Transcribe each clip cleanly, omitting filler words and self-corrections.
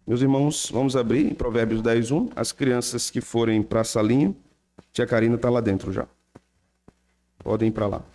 Meus irmãos, vamos abrir em Provérbios 10:1. As crianças que forem para a salinha, tia Karina está lá dentro já. Podem ir para lá.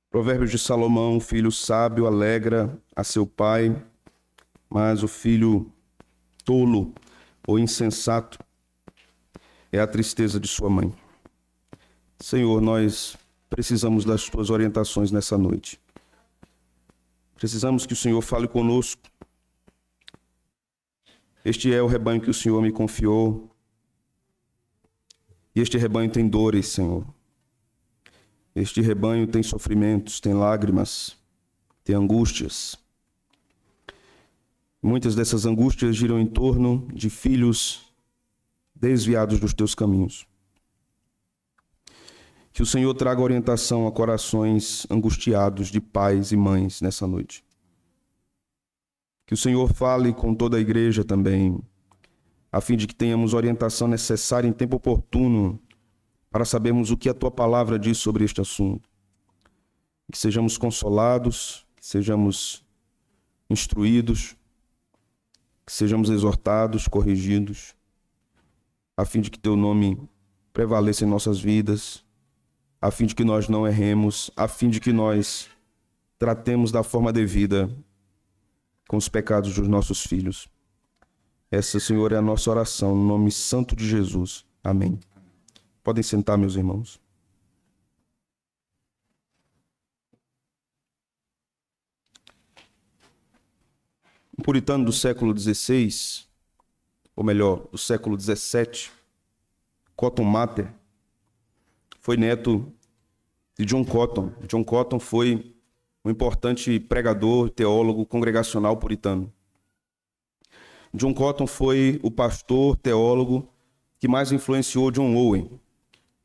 Provérbios de Salomão: o filho sábio alegra a seu pai, mas o filho tolo ou insensato é a tristeza de sua mãe. Senhor, nós precisamos das tuas orientações nessa noite. Precisamos que o Senhor fale conosco. Este é o rebanho que o Senhor me confiou. E este rebanho tem dores, Senhor. Este rebanho tem sofrimentos, tem lágrimas, tem angústias. Muitas dessas angústias giram em torno de filhos desviados dos teus caminhos. Que o Senhor traga orientação a corações angustiados de pais e mães nessa noite. Que o Senhor fale com toda a igreja também, a fim de que tenhamos orientação necessária em tempo oportuno para sabermos o que a tua palavra diz sobre este assunto. Que sejamos consolados, que sejamos instruídos, que sejamos exortados, corrigidos, a fim de que teu nome prevaleça em nossas vidas, a fim de que nós não erremos, a fim de que nós tratemos da forma devida com os pecados dos nossos filhos. Essa, Senhor, é a nossa oração, no nome santo de Jesus. Amém. Podem sentar, meus irmãos. Um puritano do século XVI, ou melhor, do século XVII, Cotton Mather, foi neto de John Cotton. John Cotton foi um importante pregador, teólogo congregacional puritano. John Cotton foi o pastor, teólogo que mais influenciou John Owen,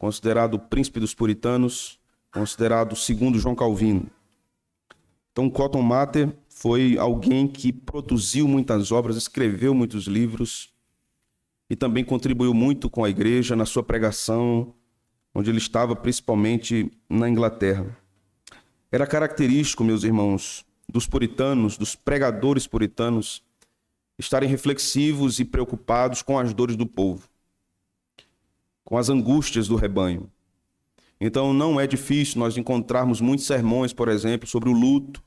considerado o príncipe dos puritanos, considerado o segundo João Calvino. Então, Cotton Mather foi alguém que produziu muitas obras, escreveu muitos livros e também contribuiu muito com a igreja na sua pregação, onde ele estava principalmente na Inglaterra. Era característico, meus irmãos, dos puritanos, dos pregadores puritanos, estarem reflexivos e preocupados com as dores do povo, com as angústias do rebanho. Então não é difícil nós encontrarmos muitos sermões, por exemplo, sobre o luto.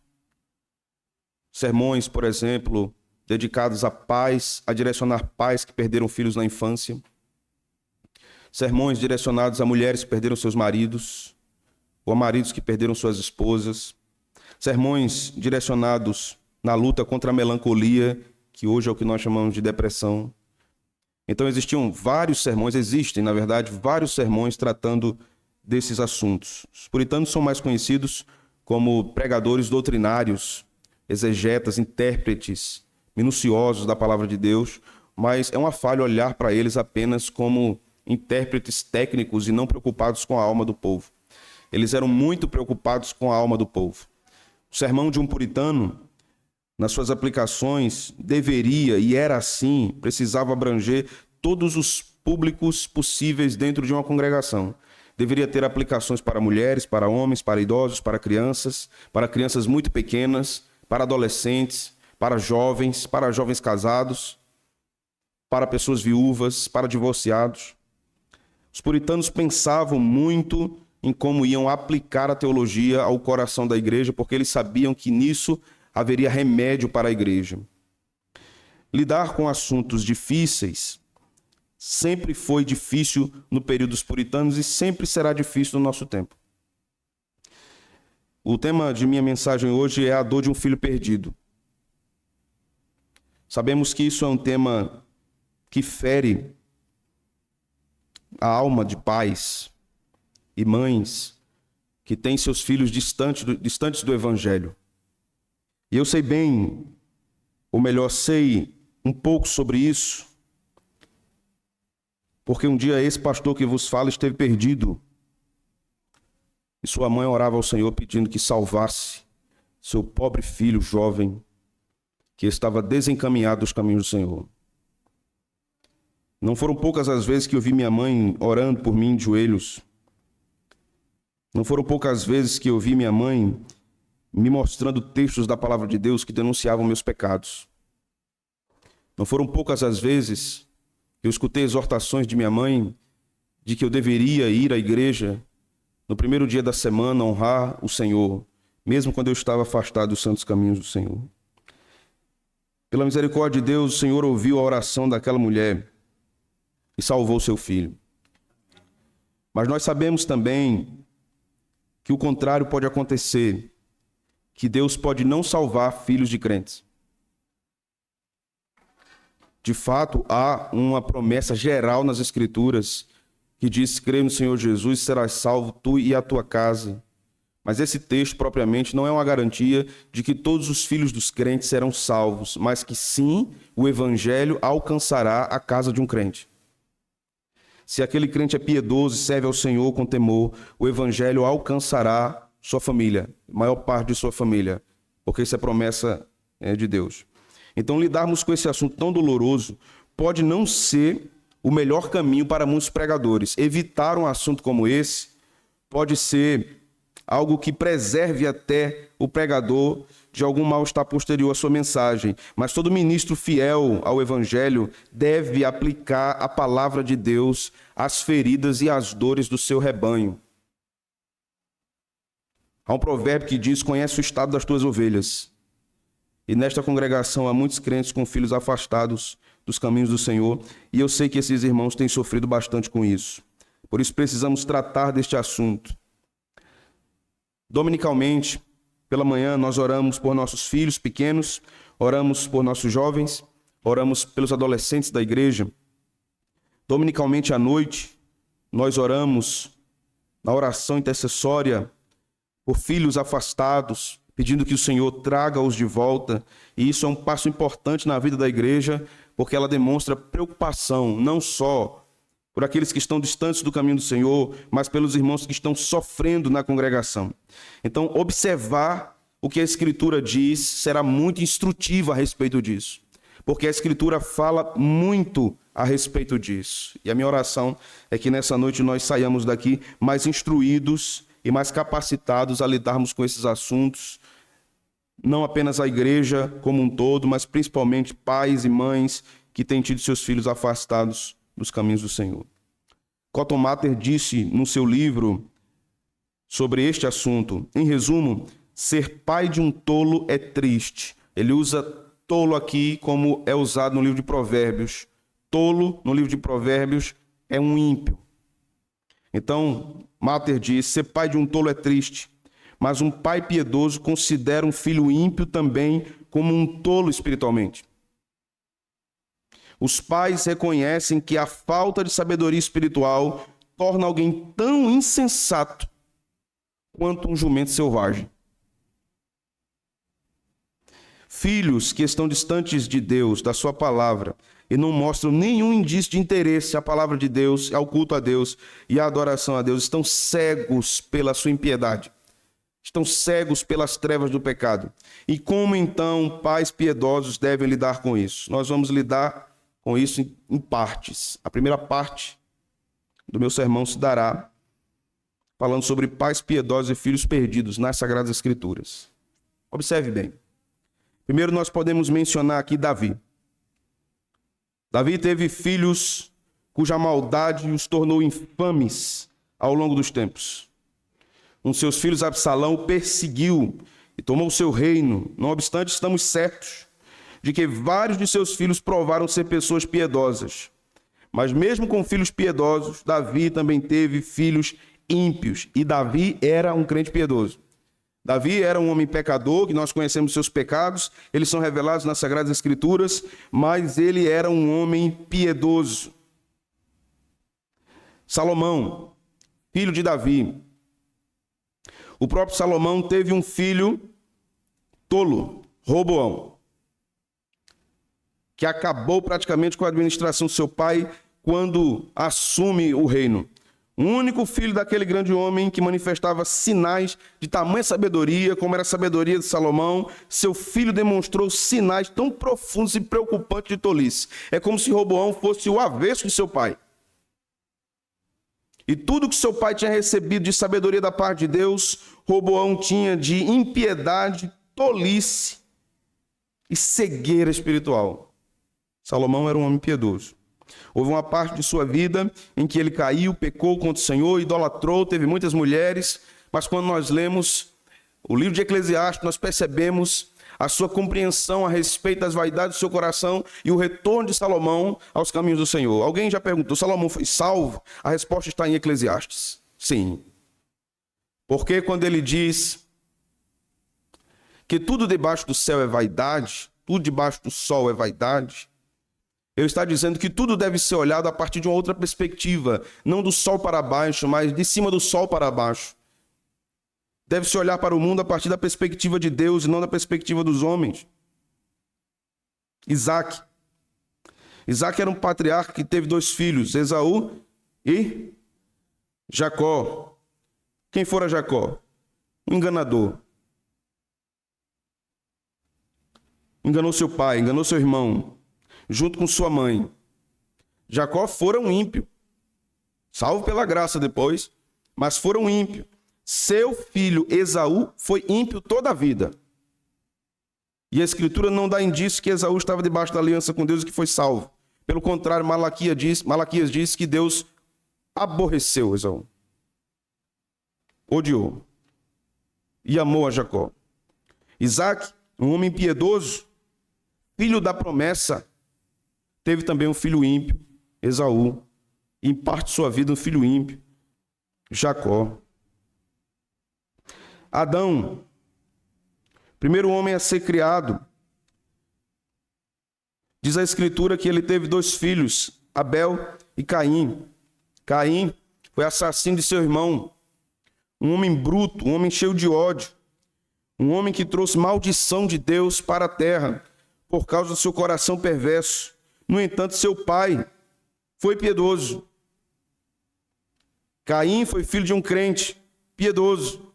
Sermões, por exemplo, dedicados a pais, a direcionar pais que perderam filhos na infância. Sermões direcionados a mulheres que perderam seus maridos, ou a maridos que perderam suas esposas. Sermões direcionados na luta contra a melancolia, que hoje é o que nós chamamos de depressão. Então existem, na verdade, vários sermões tratando desses assuntos. Os puritanos são mais conhecidos como pregadores doutrinários, exegetas, intérpretes, minuciosos da palavra de Deus, mas é uma falha olhar para eles apenas como intérpretes técnicos e não preocupados com a alma do povo. Eles eram muito preocupados com a alma do povo. O sermão de um puritano, nas suas aplicações, deveria, e era assim, precisava abranger todos os públicos possíveis dentro de uma congregação. Deveria ter aplicações para mulheres, para homens, para idosos, para crianças muito pequenas, para adolescentes, para jovens casados, para pessoas viúvas, para divorciados. Os puritanos pensavam muito em como iam aplicar a teologia ao coração da igreja, porque eles sabiam que nisso haveria remédio para a igreja. Lidar com assuntos difíceis sempre foi difícil no período dos puritanos e sempre será difícil no nosso tempo. O tema de minha mensagem hoje é a dor de um filho perdido. Sabemos que isso é um tema que fere a alma de pais e mães que têm seus filhos distantes do Evangelho. E eu sei bem, ou melhor, sei um pouco sobre isso, porque um dia esse pastor que vos fala esteve perdido. E sua mãe orava ao Senhor pedindo que salvasse seu pobre filho jovem, que estava desencaminhado dos caminhos do Senhor. Não foram poucas as vezes que eu vi minha mãe orando por mim de joelhos. Não foram poucas vezes que eu vi minha mãe me mostrando textos da palavra de Deus que denunciavam meus pecados. Não foram poucas as vezes que eu escutei exortações de minha mãe de que eu deveria ir à igreja no primeiro dia da semana honrar o Senhor, mesmo quando eu estava afastado dos santos caminhos do Senhor. Pela misericórdia de Deus, o Senhor ouviu a oração daquela mulher e salvou seu filho. Mas nós sabemos também que o contrário pode acontecer, que Deus pode não salvar filhos de crentes. De fato, há uma promessa geral nas Escrituras que diz: crê no Senhor Jesus, serás salvo tu e a tua casa. Mas esse texto propriamente não é uma garantia de que todos os filhos dos crentes serão salvos, mas que sim, o evangelho alcançará a casa de um crente. Se aquele crente é piedoso e serve ao Senhor com temor, o evangelho alcançará sua família, a maior parte de sua família, porque isso é promessa de Deus. Então, lidarmos com esse assunto tão doloroso pode não ser o melhor caminho para muitos pregadores. Evitar um assunto como esse pode ser algo que preserve até o pregador de algum mal-estar posterior à sua mensagem. Mas todo ministro fiel ao evangelho deve aplicar a palavra de Deus às feridas e às dores do seu rebanho. Há um provérbio que diz: conhece o estado das tuas ovelhas. E nesta congregação há muitos crentes com filhos afastados dos caminhos do Senhor, e eu sei que esses irmãos têm sofrido bastante com isso. Por isso precisamos tratar deste assunto. Dominicalmente, pela manhã, nós oramos por nossos filhos pequenos, oramos por nossos jovens, oramos pelos adolescentes da igreja. Dominicalmente à noite, nós oramos na oração intercessória por filhos afastados, pedindo que o Senhor traga-os de volta. E isso é um passo importante na vida da igreja, porque ela demonstra preocupação, não só por aqueles que estão distantes do caminho do Senhor, mas pelos irmãos que estão sofrendo na congregação. Então, observar o que a Escritura diz será muito instrutivo a respeito disso, porque a Escritura fala muito a respeito disso. E a minha oração é que nessa noite nós saiamos daqui mais instruídos e mais capacitados a lidarmos com esses assuntos, não apenas a igreja como um todo, mas principalmente pais e mães que têm tido seus filhos afastados dos caminhos do Senhor. Cotton Mather disse no seu livro sobre este assunto, em resumo: ser pai de um tolo é triste. Ele usa tolo aqui como é usado no livro de Provérbios. Tolo, no livro de Provérbios, é um ímpio. Então, Mather diz: ser pai de um tolo é triste, mas um pai piedoso considera um filho ímpio também como um tolo espiritualmente. Os pais reconhecem que a falta de sabedoria espiritual torna alguém tão insensato quanto um jumento selvagem. Filhos que estão distantes de Deus, da sua palavra, e não mostram nenhum indício de interesse à palavra de Deus, ao culto a Deus e à adoração a Deus, estão cegos pela sua impiedade. Estão cegos pelas trevas do pecado. E como então pais piedosos devem lidar com isso? Nós vamos lidar com isso em partes. A primeira parte do meu sermão se dará falando sobre pais piedosos e filhos perdidos nas Sagradas Escrituras. Observe bem. Primeiro nós podemos mencionar aqui Davi. Davi teve filhos cuja maldade os tornou infames ao longo dos tempos. Um de seus filhos, Absalão, o perseguiu e tomou o seu reino. Não obstante, estamos certos de que vários de seus filhos provaram ser pessoas piedosas. Mas mesmo com filhos piedosos, Davi também teve filhos ímpios. E Davi era um crente piedoso. Davi era um homem pecador, que nós conhecemos seus pecados, eles são revelados nas Sagradas Escrituras, mas ele era um homem piedoso. Salomão, filho de Davi. O próprio Salomão teve um filho tolo, Roboão, que acabou praticamente com a administração do seu pai, quando assume o reino. O único filho daquele grande homem que manifestava sinais de tamanha sabedoria, como era a sabedoria de Salomão, seu filho demonstrou sinais tão profundos e preocupantes de tolice. É como se Roboão fosse o avesso de seu pai. E tudo que seu pai tinha recebido de sabedoria da parte de Deus, Roboão tinha de impiedade, tolice e cegueira espiritual. Salomão era um homem piedoso. Houve uma parte de sua vida em que ele caiu, pecou contra o Senhor, idolatrou, teve muitas mulheres, mas quando nós lemos o livro de Eclesiastes, nós percebemos a sua compreensão a respeito das vaidades do seu coração e o retorno de Salomão aos caminhos do Senhor. Alguém já perguntou, Salomão foi salvo? A resposta está em Eclesiastes. Sim. Porque quando ele diz que tudo debaixo do céu é vaidade, tudo debaixo do sol é vaidade, ele está dizendo que tudo deve ser olhado a partir de uma outra perspectiva, não do sol para baixo, mas de cima do sol para baixo. Deve-se olhar para o mundo a partir da perspectiva de Deus e não da perspectiva dos homens. Isaac. Isaac era um patriarca que teve 2 filhos, Esaú e Jacó. Quem fora Jacó? Um enganador. Enganou seu pai, enganou seu irmão, junto com sua mãe. Jacó fora um ímpio, salvo pela graça depois, mas fora um ímpio. Seu filho Esaú foi ímpio toda a vida. E a Escritura não dá indício que Esaú estava debaixo da aliança com Deus e que foi salvo. Pelo contrário, Malaquias diz que Deus aborreceu Esaú, odiou e amou a Jacó. Isaac, um homem piedoso, filho da promessa, teve também um filho ímpio, Esaú, e em parte de sua vida um filho ímpio, Jacó. Adão, primeiro homem a ser criado. Diz a Escritura que ele teve 2 filhos, Abel e Caim. Caim foi assassino de seu irmão, um homem bruto, um homem cheio de ódio, um homem que trouxe maldição de Deus para a terra por causa do seu coração perverso. No entanto, seu pai foi piedoso. Caim foi filho de um crente piedoso.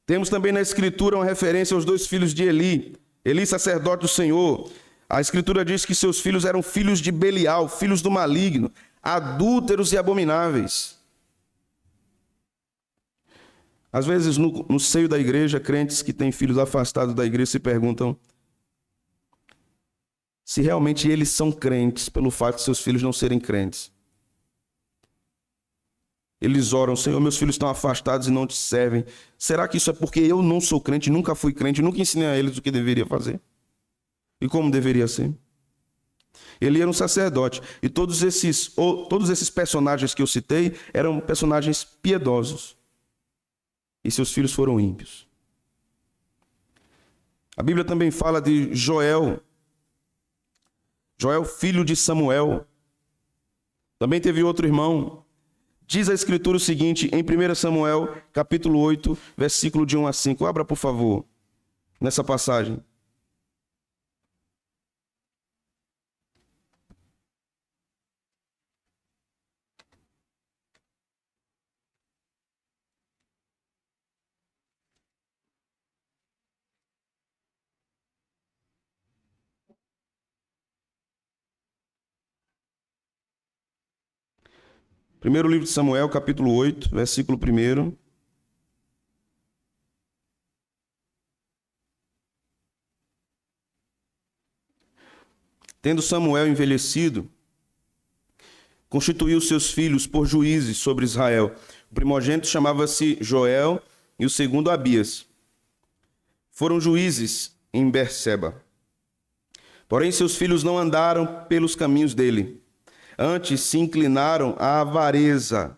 Temos também na Escritura uma referência aos 2 filhos de Eli. Eli, sacerdote do Senhor. A Escritura diz que seus filhos eram filhos de Belial, filhos do maligno, adúlteros e abomináveis. Às vezes, no seio da igreja, crentes que têm filhos afastados da igreja se perguntam se realmente eles são crentes pelo fato de seus filhos não serem crentes. Eles oram, Senhor, meus filhos estão afastados e não te servem. Será que isso é porque eu não sou crente, nunca fui crente, nunca ensinei a eles o que deveria fazer? E como deveria ser? Ele era um sacerdote. E todos esses personagens que eu citei eram personagens piedosos. E seus filhos foram ímpios. A Bíblia também fala de Joel. Joel, filho de Samuel. Também teve outro irmão. Diz a Escritura o seguinte, em 1 Samuel, capítulo 8, versículo de 1 a 5. Abra, por favor, nessa passagem. Primeiro livro de Samuel, capítulo 8, versículo 1. Tendo Samuel envelhecido, constituiu seus filhos por juízes sobre Israel. O primogênito chamava-se Joel e o segundo Abias. Foram juízes em Berseba. Porém, seus filhos não andaram pelos caminhos dele. Antes se inclinaram à avareza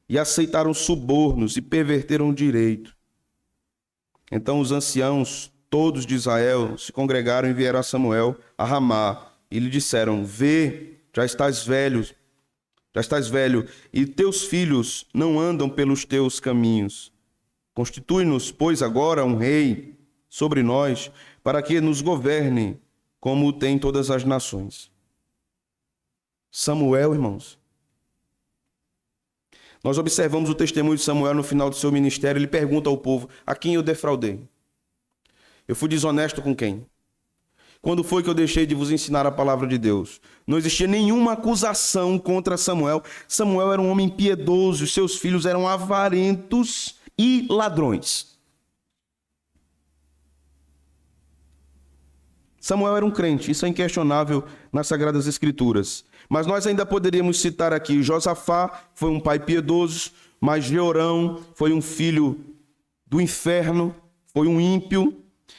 e aceitaram subornos e perverteram o direito. Então os anciãos, todos de Israel, se congregaram e vieram a Samuel a Ramá e lhe disseram: Vê, já estás velho, e teus filhos não andam pelos teus caminhos. Constitui-nos, pois, agora um rei sobre nós, para que nos governe como tem todas as nações. Samuel, irmãos. Nós observamos o testemunho de Samuel no final do seu ministério. Ele pergunta ao povo: a quem eu defraudei? Eu fui desonesto com quem? Quando foi que eu deixei de vos ensinar a palavra de Deus? Não existia nenhuma acusação contra Samuel. Samuel era um homem piedoso, seus filhos eram avarentos e ladrões. Samuel era um crente, isso é inquestionável nas Sagradas Escrituras. Mas nós ainda poderíamos citar aqui: Josafá foi um pai piedoso, mas Jeorão foi um filho do inferno, foi um ímpio.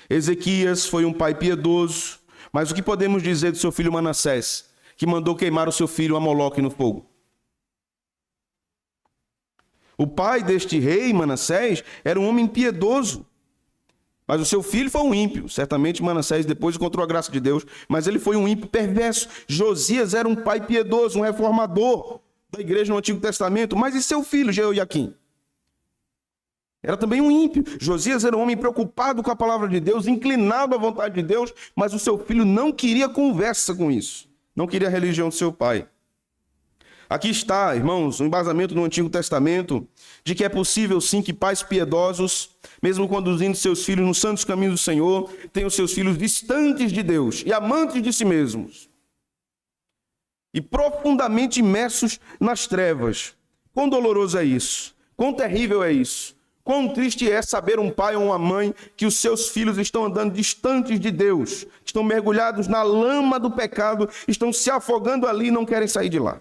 Ezequias foi um pai piedoso, mas o que podemos dizer do seu filho Manassés, que mandou queimar o seu filho Amoloque no fogo? O pai deste rei, Manassés, era um homem piedoso, mas o seu filho foi um ímpio. Certamente Manassés depois encontrou a graça de Deus, mas ele foi um ímpio perverso. Josias era um pai piedoso, um reformador da igreja no Antigo Testamento, mas e seu filho Jeoiaquim? Era também um ímpio. Josias era um homem preocupado com a palavra de Deus, inclinado à vontade de Deus, mas o seu filho não queria conversa com isso. Não queria a religião do seu pai. Aqui está, irmãos, um embasamento no Antigo Testamento de que é possível sim que pais piedosos, mesmo conduzindo seus filhos nos santos caminhos do Senhor, tenham seus filhos distantes de Deus e amantes de si mesmos. E profundamente imersos nas trevas. Quão doloroso é isso? Quão terrível é isso? Quão triste é saber um pai ou uma mãe que os seus filhos estão andando distantes de Deus, estão mergulhados na lama do pecado, estão se afogando ali e não querem sair de lá.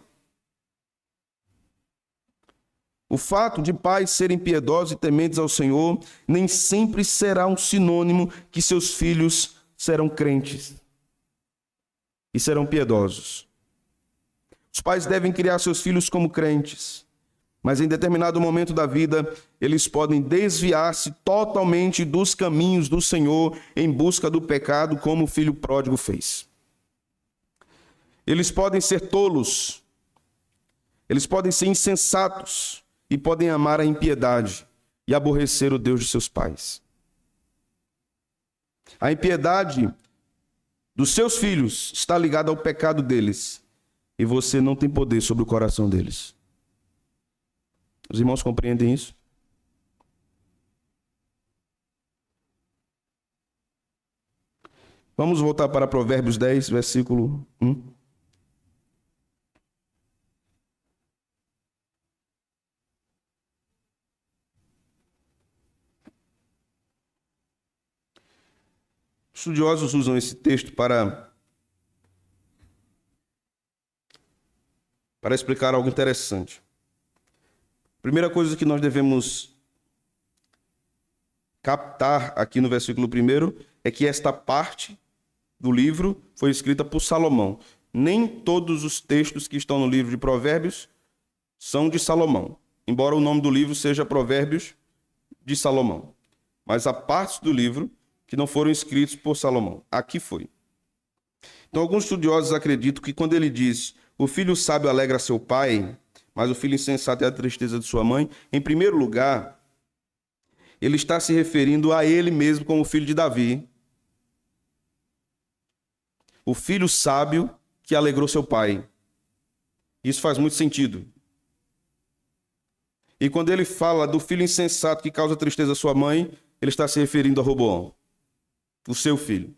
O fato de pais serem piedosos e tementes ao Senhor nem sempre será um sinônimo que seus filhos serão crentes e serão piedosos. Os pais devem criar seus filhos como crentes, mas em determinado momento da vida, eles podem desviar-se totalmente dos caminhos do Senhor em busca do pecado, como o filho pródigo fez. Eles podem ser tolos, eles podem ser insensatos e podem amar a impiedade e aborrecer o Deus de seus pais. A impiedade dos seus filhos está ligada ao pecado deles e você não tem poder sobre o coração deles. Os irmãos compreendem isso? Vamos voltar para Provérbios 10, versículo 1. Estudiosos usam esse texto para explicar algo interessante. Primeira coisa que nós devemos captar aqui no versículo 1 é que esta parte do livro foi escrita por Salomão. Nem todos os textos que estão no livro de Provérbios são de Salomão, embora o nome do livro seja Provérbios de Salomão. Mas há partes do livro que não foram escritos por Salomão. Aqui foi. Então, alguns estudiosos acreditam que quando ele diz: o filho sábio alegra seu pai, mas o filho insensato é a tristeza de sua mãe, em primeiro lugar, ele está se referindo a ele mesmo como filho de Davi. O filho sábio que alegrou seu pai. Isso faz muito sentido. E quando ele fala do filho insensato que causa tristeza à sua mãe, ele está se referindo a Roboão, o seu filho.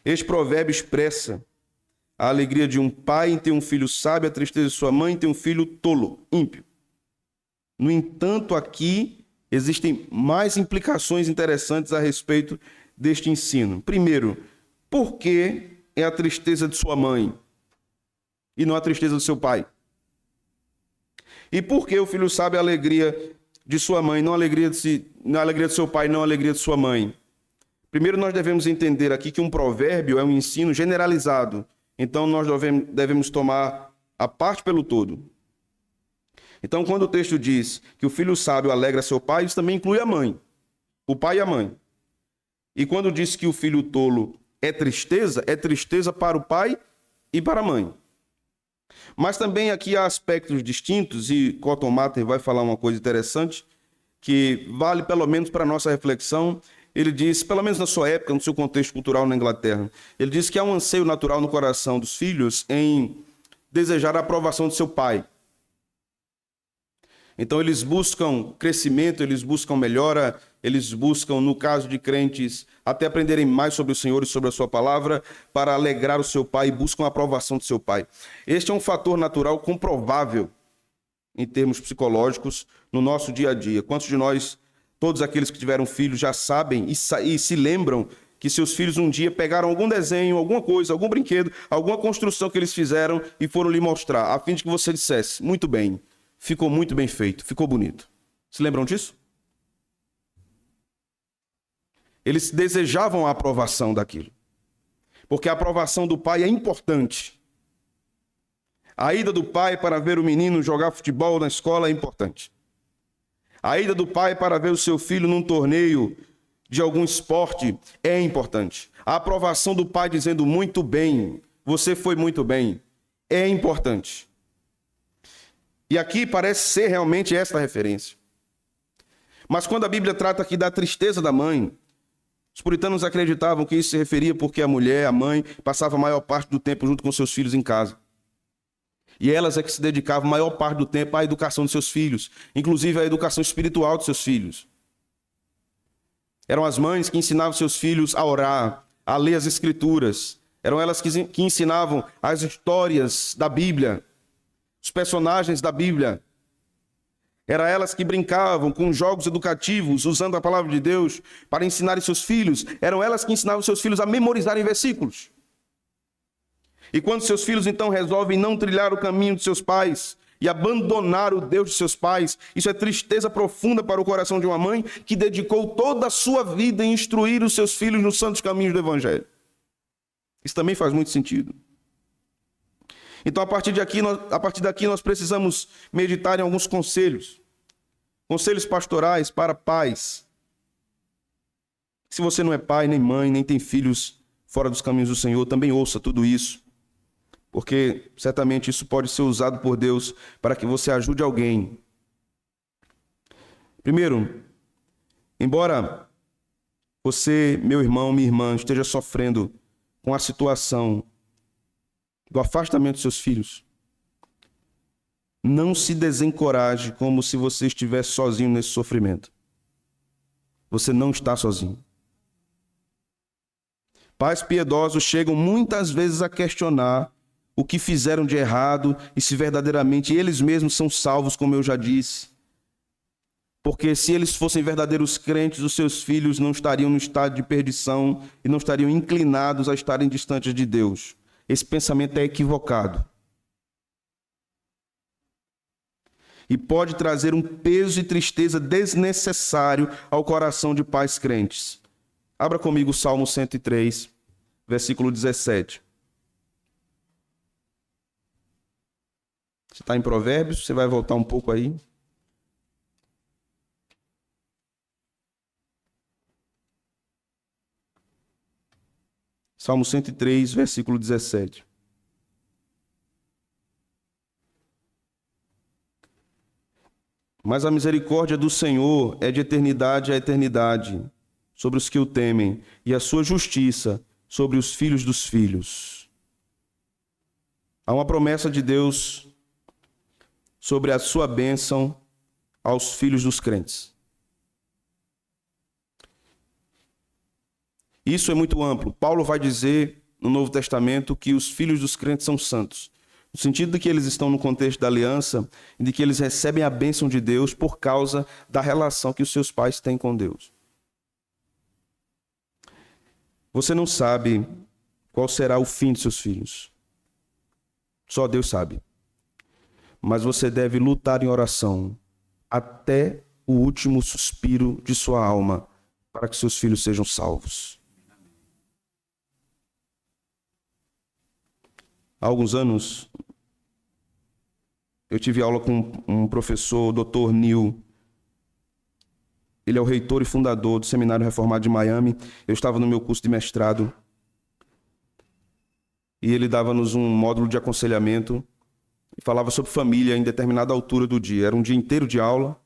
Este provérbio expressa a alegria de um pai em ter um filho sábio, a tristeza de sua mãe em ter um filho tolo, ímpio. No entanto, aqui existem mais implicações interessantes a respeito deste ensino. Primeiro, por que é a tristeza de sua mãe e não a tristeza do seu pai? E por que o filho sábio é a alegria de sua mãe, não a alegria de seu pai, não a alegria de sua mãe? Primeiro, nós devemos entender aqui que um provérbio é um ensino generalizado. Então, nós devemos tomar a parte pelo todo. Então, quando o texto diz que o filho sábio alegra seu pai, isso também inclui a mãe, o pai e a mãe. E quando diz que o filho tolo é tristeza para o pai e para a mãe. Mas também aqui há aspectos distintos, e Cotton Mather vai falar uma coisa interessante, que vale pelo menos para a nossa reflexão, ele diz, pelo menos na sua época, no seu contexto cultural na Inglaterra, ele diz que há um anseio natural no coração dos filhos em desejar a aprovação do seu pai. Então eles buscam crescimento, eles buscam melhora, eles buscam, no caso de crentes, até aprenderem mais sobre o Senhor e sobre a sua palavra para alegrar o seu pai e buscam a aprovação do seu pai. Este é um fator natural comprovável em termos psicológicos no nosso dia a dia. Quantos de nós, todos aqueles que tiveram filhos, já sabem e se lembram que seus filhos um dia pegaram algum desenho, alguma coisa, algum brinquedo, alguma construção que eles fizeram e foram lhe mostrar, a fim de que você dissesse, muito bem, ficou muito bem feito, ficou bonito. Se lembram disso? Eles desejavam a aprovação daquilo. Porque a aprovação do pai é importante. A ida do pai para ver o menino jogar futebol na escola é importante. A ida do pai para ver o seu filho num torneio de algum esporte é importante. A aprovação do pai dizendo muito bem, você foi muito bem, é importante. E aqui parece ser realmente esta referência. Mas quando a Bíblia trata aqui da tristeza da mãe, os puritanos acreditavam que isso se referia porque a mulher, a mãe, passava a maior parte do tempo junto com seus filhos em casa. E elas é que se dedicavam a maior parte do tempo à educação dos seus filhos, inclusive à educação espiritual dos seus filhos. Eram as mães que ensinavam seus filhos a orar, a ler as Escrituras. Eram elas que ensinavam as histórias da Bíblia, os personagens da Bíblia. Eram elas que brincavam com jogos educativos, usando a palavra de Deus para ensinarem seus filhos. Eram elas que ensinavam seus filhos a memorizarem versículos. E quando seus filhos então resolvem não trilhar o caminho de seus pais e abandonar o Deus de seus pais, isso é tristeza profunda para o coração de uma mãe que dedicou toda a sua vida em instruir os seus filhos nos santos caminhos do Evangelho. Isso também faz muito sentido. Então, a partir daqui, nós precisamos meditar em alguns conselhos. Conselhos pastorais para pais. Se você não é pai, nem mãe, nem tem filhos fora dos caminhos do Senhor, também ouça tudo isso. Porque certamente isso pode ser usado por Deus para que você ajude alguém. Primeiro, embora você, meu irmão, minha irmã, esteja sofrendo com a situação do afastamento dos seus filhos, não se desencoraje como se você estivesse sozinho nesse sofrimento. Você não está sozinho. Pais piedosos chegam muitas vezes a questionar o que fizeram de errado e se verdadeiramente eles mesmos são salvos, como eu já disse. Porque se eles fossem verdadeiros crentes, os seus filhos não estariam no estado de perdição e não estariam inclinados a estarem distantes de Deus. Esse pensamento é equivocado. E pode trazer um peso e tristeza desnecessário ao coração de pais crentes. Abra comigo o Salmo 103, versículo 17. Você está em Provérbios, você vai voltar um pouco aí. Salmo 103, versículo 17. Mas a misericórdia do Senhor é de eternidade a eternidade sobre os que o temem, e a sua justiça sobre os filhos dos filhos. Há uma promessa de Deus sobre a sua bênção aos filhos dos crentes. Isso é muito amplo. Paulo vai dizer no Novo Testamento que os filhos dos crentes são santos, no sentido de que eles estão no contexto da aliança e de que eles recebem a bênção de Deus por causa da relação que os seus pais têm com Deus. Você não sabe qual será o fim de seus filhos. Só Deus sabe. Mas você deve lutar em oração até o último suspiro de sua alma para que seus filhos sejam salvos. Há alguns anos, eu tive aula com um professor, o Dr. Neil. Ele é o reitor e fundador do Seminário Reformado de Miami. Eu estava no meu curso de mestrado e ele dava-nos um módulo de aconselhamento e falava sobre família em determinada altura do dia. Era um dia inteiro de aula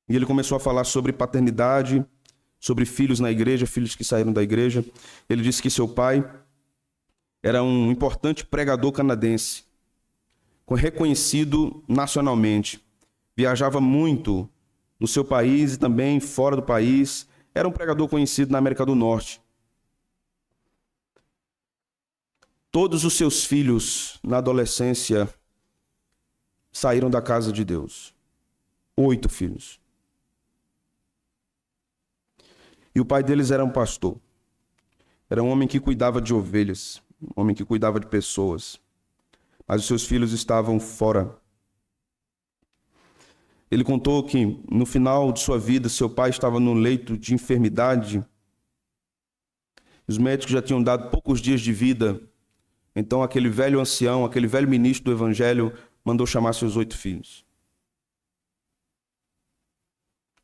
e ele começou a falar sobre paternidade, sobre filhos na igreja, filhos que saíram da igreja. Ele disse que seu pai era um importante pregador canadense, reconhecido nacionalmente. Viajava muito no seu país e também fora do país. Era um pregador conhecido na América do Norte. Todos os seus filhos, na adolescência, saíram da casa de Deus. 8 filhos. E o pai deles era um pastor. Era um homem que cuidava de ovelhas, um homem que cuidava de pessoas. Mas os seus filhos estavam fora. Ele contou que no final de sua vida, seu pai estava no leito de enfermidade. Os médicos já tinham dado poucos dias de vida. Então aquele velho ancião, aquele velho ministro do evangelho, mandou chamar seus 8 filhos.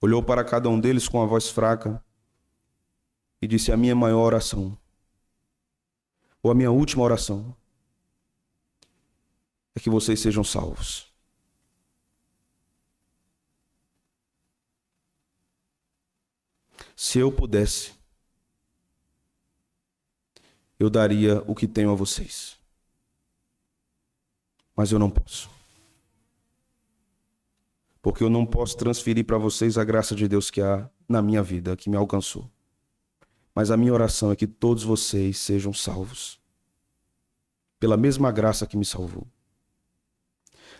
Olhou para cada um deles com a voz fraca e disse: a minha maior oração, ou a minha última oração, é que vocês sejam salvos. Se eu pudesse, eu daria o que tenho a vocês. Mas eu não posso. Porque eu não posso transferir para vocês a graça de Deus que há na minha vida, que me alcançou. Mas a minha oração é que todos vocês sejam salvos. Pela mesma graça que me salvou.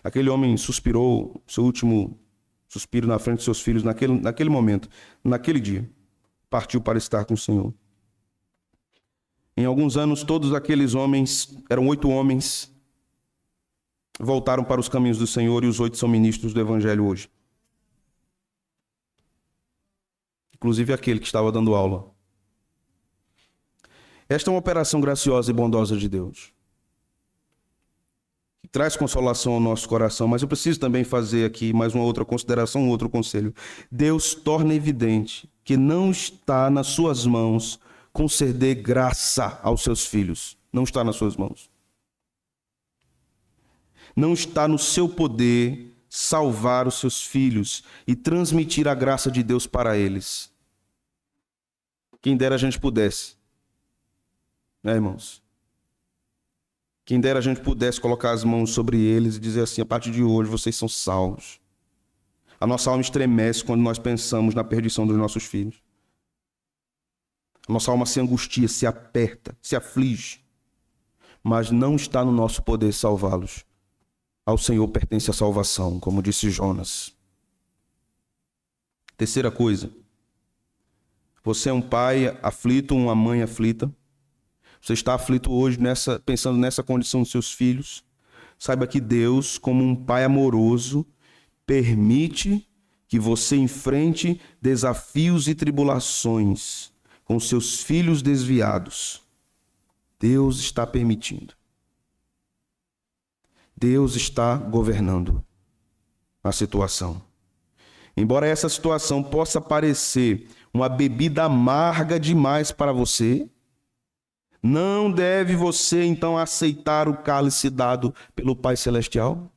Aquele homem suspirou, seu último suspiro na frente de seus filhos, naquele momento, naquele dia. Partiu para estar com o Senhor. Em alguns anos, todos aqueles homens, eram 8 homens, voltaram para os caminhos do Senhor, e os 8 são ministros do Evangelho hoje. Inclusive aquele que estava dando aula. Esta é uma operação graciosa e bondosa de Deus, que traz consolação ao nosso coração, mas eu preciso também fazer aqui mais uma outra consideração, um outro conselho. Deus torna evidente que não está nas suas mãos conceder graça aos seus filhos. Não está nas suas mãos. Não está no seu poder salvar os seus filhos e transmitir a graça de Deus para eles. Quem dera a gente pudesse. Né, irmãos? Quem dera a gente pudesse colocar as mãos sobre eles e dizer assim: a partir de hoje vocês são salvos. A nossa alma estremece quando nós pensamos na perdição dos nossos filhos. A nossa alma se angustia, se aperta, se aflige. Mas não está no nosso poder salvá-los. Ao Senhor pertence a salvação, como disse Jonas. Terceira coisa. Você é um pai aflito, uma mãe aflita. Você está aflito hoje, pensando nessa condição dos seus filhos. Saiba que Deus, como um pai amoroso, permite que você enfrente desafios e tribulações com seus filhos desviados. Deus está permitindo. Deus está governando a situação. Embora essa situação possa parecer uma bebida amarga demais para você, não deve você então aceitar o cálice dado pelo Pai Celestial?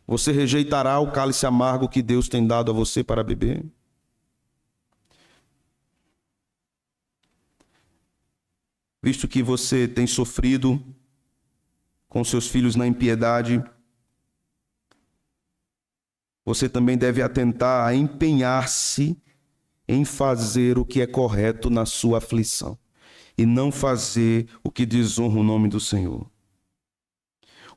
Você rejeitará o cálice amargo que Deus tem dado a você para beber? Visto que você tem sofrido com seus filhos na impiedade, você também deve atentar a empenhar-se em fazer o que é correto na sua aflição e não fazer o que desonra o nome do Senhor.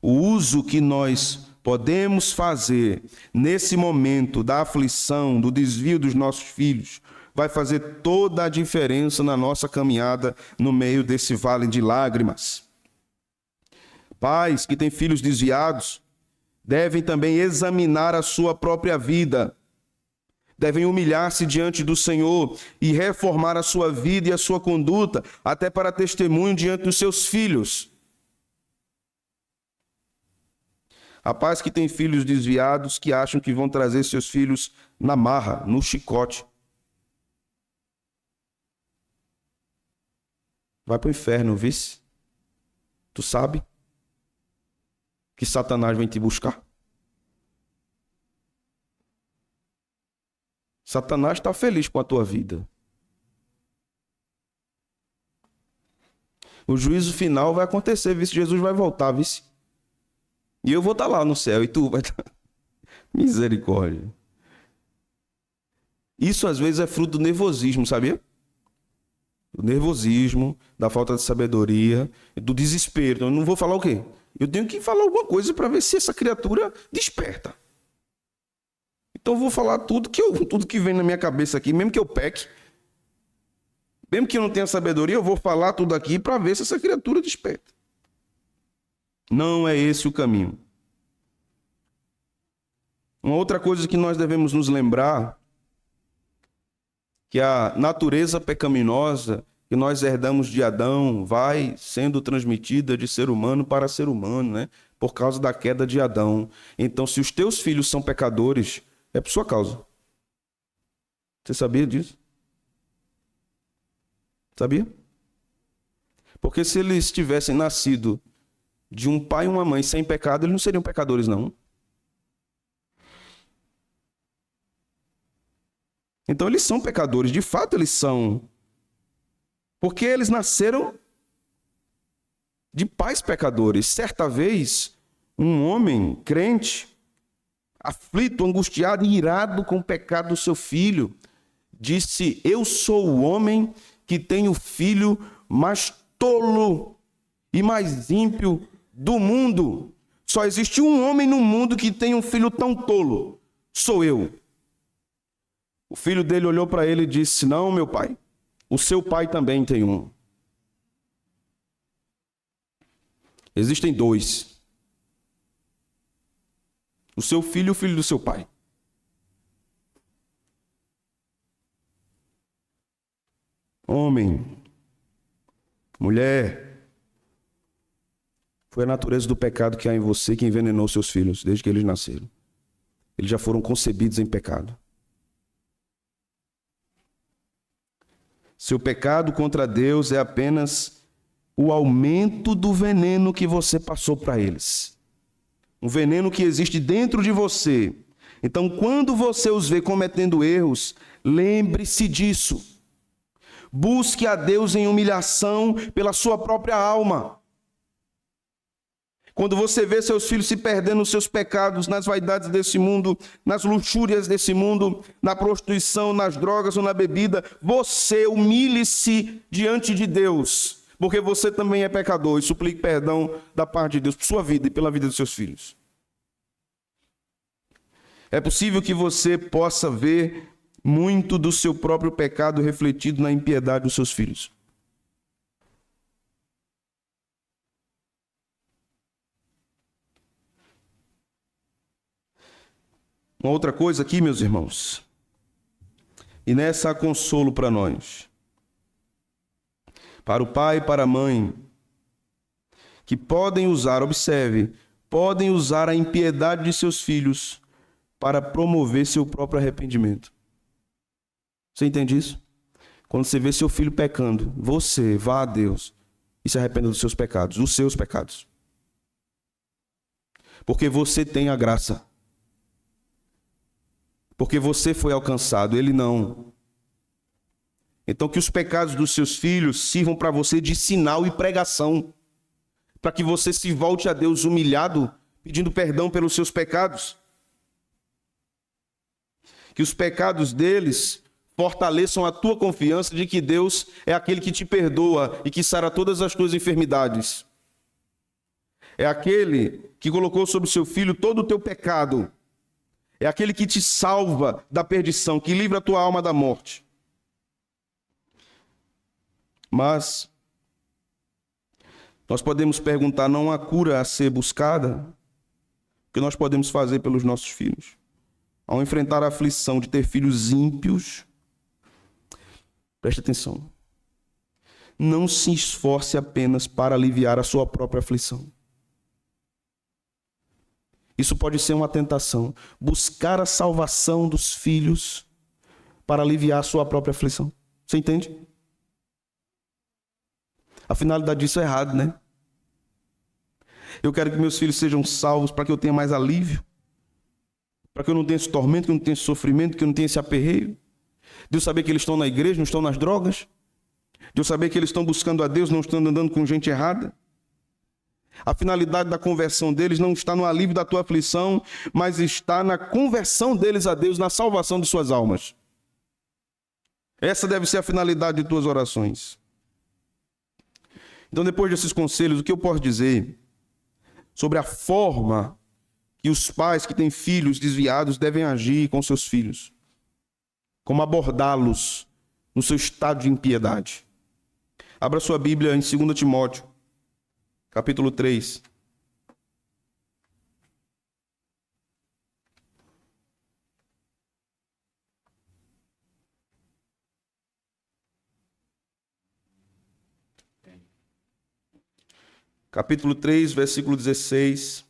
O uso que nós podemos fazer nesse momento da aflição, do desvio dos nossos filhos, vai fazer toda a diferença na nossa caminhada no meio desse vale de lágrimas. Pais que têm filhos desviados devem também examinar a sua própria vida. Devem humilhar-se diante do Senhor e reformar a sua vida e a sua conduta, até para testemunho diante dos seus filhos. Há pais que têm filhos desviados que acham que vão trazer seus filhos na marra, no chicote. Vai para o inferno, vice. Tu sabe que Satanás vem te buscar. Satanás está feliz com a tua vida. O juízo final vai acontecer, vice. Jesus vai voltar, vice. E eu vou estar lá no céu e tu vai estar. Misericórdia. Isso às vezes é fruto do nervosismo, sabia? Do nervosismo, da falta de sabedoria, do desespero. Então, eu não vou falar o quê? Eu tenho que falar alguma coisa para ver se essa criatura desperta. Então eu vou falar tudo que vem na minha cabeça aqui, mesmo que eu peque, mesmo que eu não tenha sabedoria, eu vou falar tudo aqui para ver se essa criatura desperta. Não é esse o caminho. Uma outra coisa que nós devemos nos lembrar, que a natureza pecaminosa que nós herdamos de Adão vai sendo transmitida de ser humano para ser humano, né? Por causa da queda de Adão. Então, se os teus filhos são pecadores, é por sua causa. Você sabia disso? Sabia? Porque se eles tivessem nascido de um pai e uma mãe sem pecado, eles não seriam pecadores, não. Então eles são pecadores, de fato eles são. Porque eles nasceram de pais pecadores. Certa vez, um homem crente, aflito, angustiado e irado com o pecado do seu filho, disse: eu sou o homem que tem o filho mais tolo e mais ímpio do mundo. Só existe um homem no mundo que tem um filho tão tolo. Sou eu. O filho dele olhou para ele e disse: não, meu pai, o seu pai também tem um. Existem dois. O seu filho e o filho do seu pai. Homem, mulher, foi a natureza do pecado que há em você que envenenou seus filhos desde que eles nasceram. Eles já foram concebidos em pecado. Seu pecado contra Deus é apenas o aumento do veneno que você passou para eles. Um veneno que existe dentro de você. Então, quando você os vê cometendo erros, lembre-se disso. Busque a Deus em humilhação pela sua própria alma. Quando você vê seus filhos se perdendo nos seus pecados, nas vaidades desse mundo, nas luxúrias desse mundo, na prostituição, nas drogas ou na bebida, você humilhe-se diante de Deus, porque você também é pecador e suplique perdão da parte de Deus por sua vida e pela vida dos seus filhos. É possível que você possa ver muito do seu próprio pecado refletido na impiedade dos seus filhos. Uma outra coisa aqui, meus irmãos, e nessa há consolo para nós, para o pai e para a mãe, que podem usar, observe, podem usar a impiedade de seus filhos para promover seu próprio arrependimento. Você entende isso? Quando você vê seu filho pecando, você vá a Deus e se arrependa dos seus pecados, dos seus pecados. Porque você tem a graça. Porque você foi alcançado, ele não. Então que os pecados dos seus filhos sirvam para você de sinal e pregação, para que você se volte a Deus humilhado, pedindo perdão pelos seus pecados. Que os pecados deles fortaleçam a tua confiança de que Deus é aquele que te perdoa e que sara todas as tuas enfermidades. É aquele que colocou sobre o seu filho todo o teu pecado. É aquele que te salva da perdição, que livra a tua alma da morte. Mas nós podemos perguntar, não há cura a ser buscada? O que nós podemos fazer pelos nossos filhos? Ao enfrentar a aflição de ter filhos ímpios, preste atenção, não se esforce apenas para aliviar a sua própria aflição. Isso pode ser uma tentação. Buscar a salvação dos filhos para aliviar a sua própria aflição. Você entende? A finalidade disso é errado, né? Eu quero que meus filhos sejam salvos para que eu tenha mais alívio. para que eu não tenha esse tormento, que eu não tenha esse sofrimento, que eu não tenha esse aperreio. De eu saber que eles estão na igreja, não estão nas drogas. De eu saber que eles estão buscando a Deus, não estão andando com gente errada. A finalidade da conversão deles não está no alívio da tua aflição, mas está na conversão deles a Deus, na salvação de suas almas. Essa deve ser a finalidade de tuas orações. Então, depois desses conselhos, o que eu posso dizer sobre a forma que os pais que têm filhos desviados devem agir com seus filhos? Como abordá-los no seu estado de impiedade? Abra sua Bíblia em 2 Timóteo, capítulo 3. Capítulo 3, versículo 16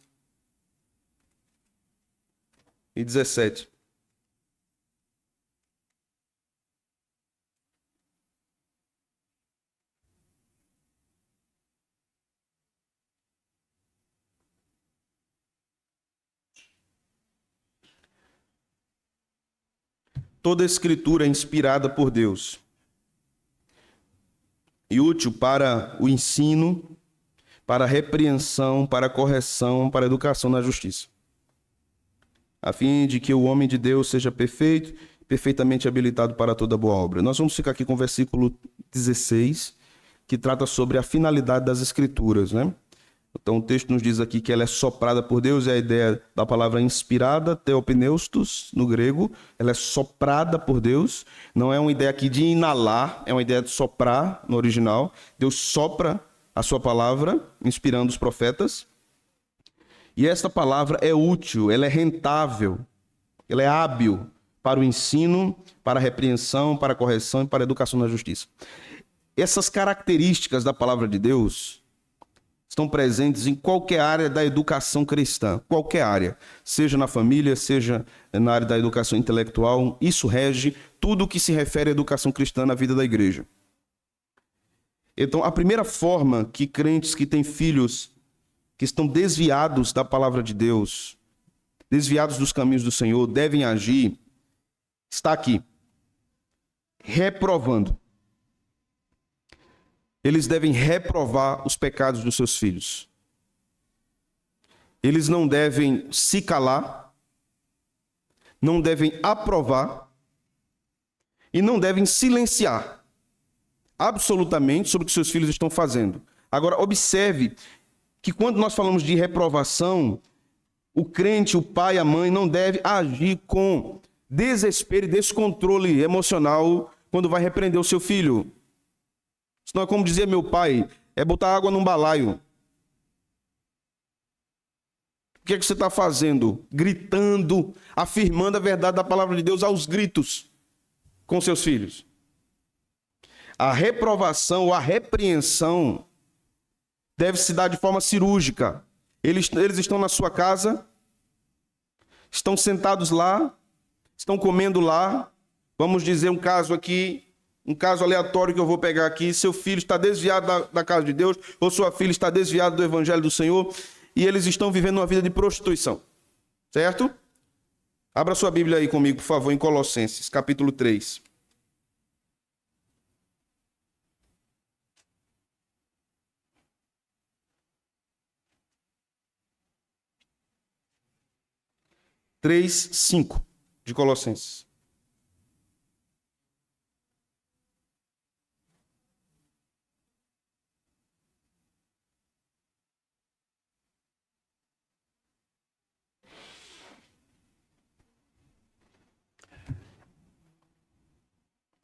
e 17. Toda a Escritura é inspirada por Deus e útil para o ensino, para a repreensão, para a correção, para a educação na justiça, a fim de que o homem de Deus seja perfeito, perfeitamente habilitado para toda boa obra. Nós vamos ficar aqui com o versículo 16, que trata sobre a finalidade das Escrituras, né? Então o texto nos diz aqui que ela é soprada por Deus, é a ideia da palavra inspirada, theopneustos, no grego. Ela é soprada por Deus, não é uma ideia aqui de inalar, é uma ideia de soprar no original. Deus sopra a sua palavra, inspirando os profetas. E esta palavra é útil, ela é rentável, ela é hábil para o ensino, para a repreensão, para a correção e para a educação na justiça. Essas características da palavra de Deus estão presentes em qualquer área da educação cristã, qualquer área, seja na família, seja na área da educação intelectual. Isso rege tudo o que se refere à educação cristã na vida da igreja. Então, a primeira forma que crentes que têm filhos que estão desviados da palavra de Deus, desviados dos caminhos do Senhor, devem agir, está aqui: reprovando. Eles devem reprovar os pecados dos seus filhos. Eles não devem se calar, não devem aprovar e não devem silenciar absolutamente sobre o que seus filhos estão fazendo. Agora, observe que quando nós falamos de reprovação, o crente, o pai, a mãe, não deve agir com desespero e descontrole emocional quando vai repreender o seu filho. Senão é como dizia meu pai, é botar água num balaio. O que é que você está fazendo? Gritando, afirmando a verdade da palavra de Deus aos gritos com seus filhos. A reprovação ou a repreensão deve se dar de forma cirúrgica. Eles estão na sua casa, estão sentados lá, estão comendo lá. Vamos dizer um caso aqui, um caso aleatório que eu vou pegar aqui: seu filho está desviado da casa de Deus, ou sua filha está desviada do evangelho do Senhor, e eles estão vivendo uma vida de prostituição. Certo? Abra sua Bíblia aí comigo, por favor, em Colossenses, capítulo 3. Três, 5 de Colossenses.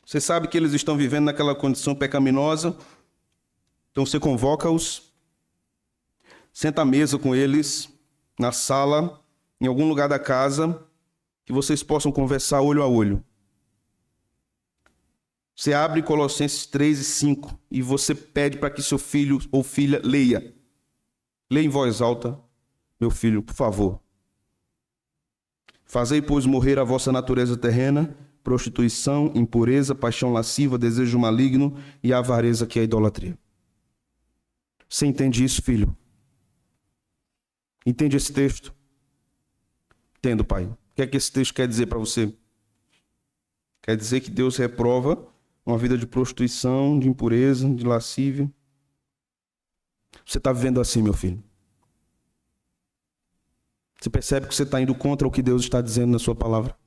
Você sabe que eles estão vivendo naquela condição pecaminosa, então você convoca-os, senta à mesa com eles, na sala, em algum lugar da casa, que vocês possam conversar olho a olho. Você abre Colossenses 3 e 5 e você pede para que seu filho ou filha leia. Leia em voz alta: meu filho, por favor. Fazei, pois, morrer a vossa natureza terrena, prostituição, impureza, paixão lasciva, desejo maligno e a avareza, que é a idolatria. Você entende isso, filho? Entende esse texto? Entendo, pai. O que é que esse texto quer dizer para você? Quer dizer que Deus reprova uma vida de prostituição, de impureza, de lascívia. Você está vivendo assim, meu filho? Você percebe que você está indo contra o que Deus está dizendo na sua palavra?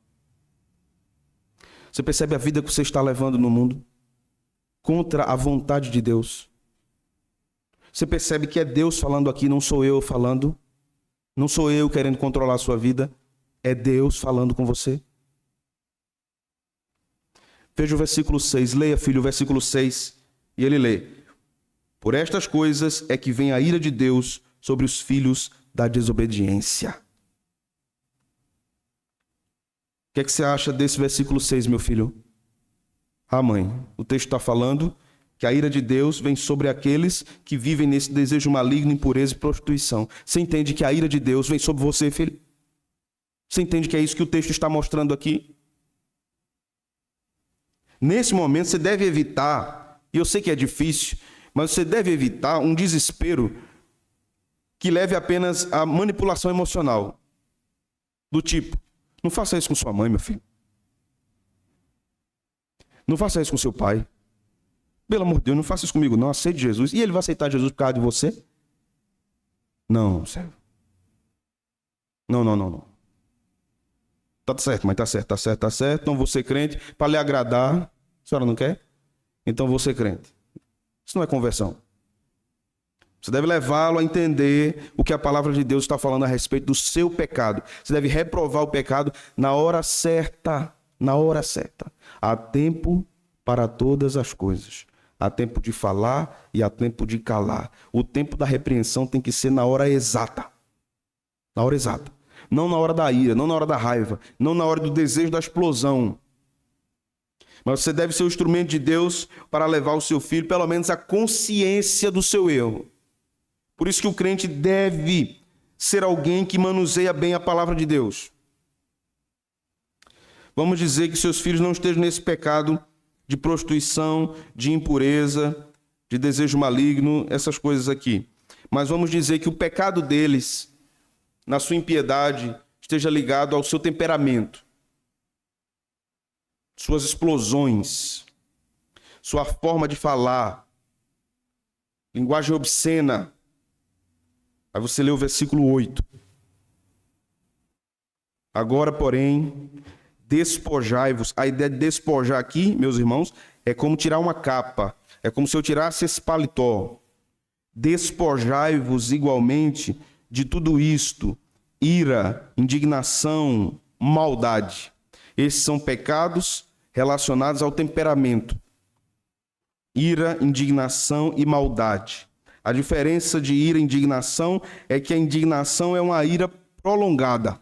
Você percebe a vida que você está levando no mundo? Contra a vontade de Deus. Você percebe que é Deus falando aqui, não sou eu falando. Não sou eu querendo controlar a sua vida. É Deus falando com você. Veja o versículo 6. Leia, filho, o versículo 6. E ele lê: por estas coisas é que vem a ira de Deus sobre os filhos da desobediência. O que é que você acha desse versículo 6, meu filho? Ah, mãe, o texto está falando que a ira de Deus vem sobre aqueles que vivem nesse desejo maligno, impureza e prostituição. Você entende que a ira de Deus vem sobre você, filho? Você entende que é isso que o texto está mostrando aqui? Nesse momento, você deve evitar, e eu sei que é difícil, mas você deve evitar um desespero que leve apenas à manipulação emocional. Do tipo, não faça isso com sua mãe, meu filho. Não faça isso com seu pai. Pelo amor de Deus, não faça isso comigo, não. Aceite Jesus. E ele vai aceitar Jesus por causa de você? Não, servo. Não. Tá certo, mas tá certo. Então você crente, para lhe agradar, a senhora não quer? Então você crente. Isso não é conversão. Você deve levá-lo a entender o que a palavra de Deus está falando a respeito do seu pecado. Você deve reprovar o pecado na hora certa. Na hora certa. Há tempo para todas as coisas. Há tempo de falar e há tempo de calar. O tempo da repreensão tem que ser na hora exata. Na hora exata. Não na hora da ira, não na hora da raiva, não na hora do desejo da explosão. Mas você deve ser o instrumento de Deus para levar o seu filho, pelo menos, à consciência do seu erro. Por isso que o crente deve ser alguém que manuseia bem a palavra de Deus. Vamos dizer que seus filhos não estejam nesse pecado de prostituição, de impureza, de desejo maligno, essas coisas aqui. Mas vamos dizer que o pecado deles, na sua impiedade, esteja ligado ao seu temperamento, suas explosões, sua forma de falar, linguagem obscena. Aí você lê o versículo 8. Agora, porém, despojai-vos. A ideia de despojar aqui, meus irmãos, é como tirar uma capa. É como se eu tirasse esse paletó. Despojai-vos igualmente de tudo isto: ira, indignação, maldade. Esses são pecados relacionados ao temperamento. Ira, indignação e maldade. A diferença de ira e indignação é que a indignação é uma ira prolongada.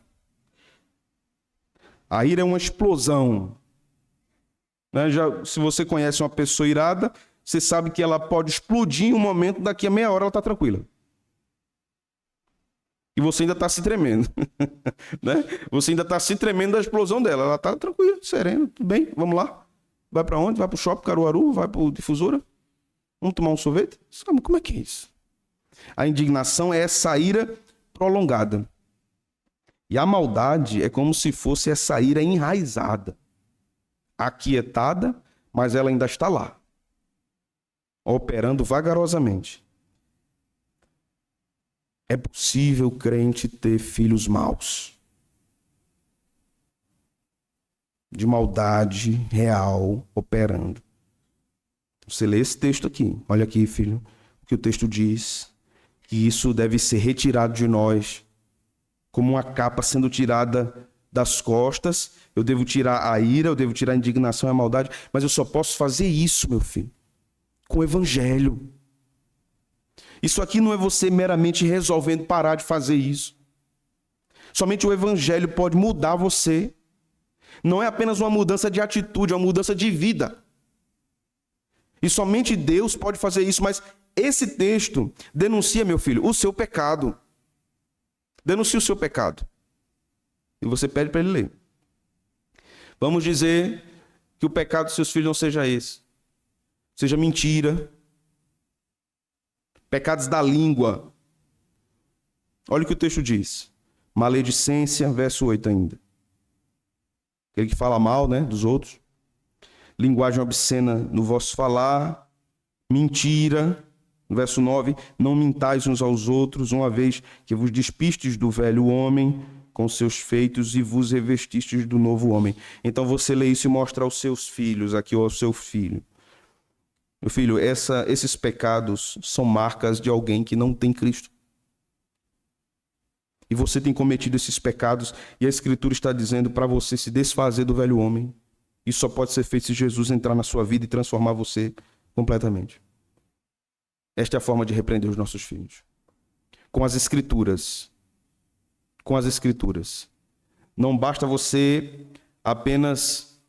A ira é uma explosão. Se você conhece uma pessoa irada, você sabe que ela pode explodir em um momento, daqui a meia hora ela está tranquila. E você ainda está se tremendo. Né? Você ainda está se tremendo da explosão dela. Ela está tranquila, serena, tudo bem, vamos lá. Vai para onde? Vai para o shopping Caruaru? Vai para o Difusora? Vamos tomar um sorvete? Como é que é isso? A indignação é essa ira prolongada. E a maldade é como se fosse essa ira enraizada, aquietada, mas ela ainda está lá, operando vagarosamente. É possível o crente ter filhos maus, de maldade real operando. Você lê esse texto aqui. Olha aqui, filho, o que o texto diz. Que isso deve ser retirado de nós, como uma capa sendo tirada das costas. Eu devo tirar a ira, eu devo tirar a indignação e a maldade, mas eu só posso fazer isso, meu filho, com o evangelho. Isso aqui não é você meramente resolvendo parar de fazer isso. Somente o evangelho pode mudar você. Não é apenas uma mudança de atitude, é uma mudança de vida. E somente Deus pode fazer isso, mas esse texto denuncia, meu filho, o seu pecado. Denuncia o seu pecado. E você pede para ele ler. Vamos dizer que o pecado dos seus filhos não seja esse. Seja mentira. Pecados da língua. Olha o que o texto diz. Maledicência, verso 8 ainda. aquele que fala mal, né, dos outros. Linguagem obscena no vosso falar, mentira. No verso 9, não mintais uns aos outros, uma vez que vos despistes do velho homem com seus feitos e vos revestistes do novo homem. Então você lê isso e mostra aos seus filhos, aqui ao seu filho. Meu filho, esses pecados são marcas de alguém que não tem Cristo. E você tem cometido esses pecados e a Escritura está dizendo para você se desfazer do velho homem. Isso só pode ser feito se Jesus entrar na sua vida e transformar você completamente. Esta é a forma de repreender os nossos filhos. Com as Escrituras. Com as Escrituras. Não basta você apenas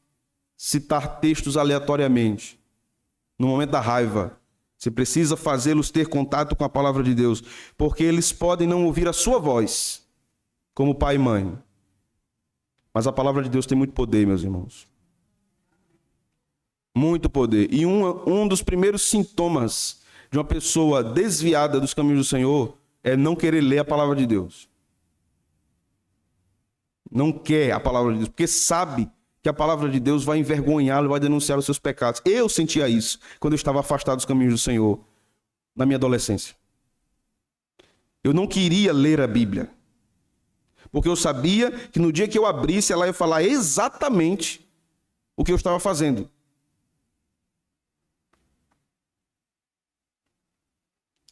citar textos aleatoriamente. No momento da raiva, você precisa fazê-los ter contato com a palavra de Deus, porque eles podem não ouvir a sua voz, como pai e mãe. Mas a palavra de Deus tem muito poder, meus irmãos. Muito poder. E um dos primeiros sintomas de uma pessoa desviada dos caminhos do Senhor é não querer ler a palavra de Deus. Não quer a palavra de Deus, porque sabe que a palavra de Deus vai envergonhá-lo, vai denunciar os seus pecados. Eu sentia isso quando eu estava afastado dos caminhos do Senhor, na minha adolescência. Eu não queria ler a Bíblia, porque eu sabia que no dia que eu abrisse, ela ia falar exatamente o que eu estava fazendo.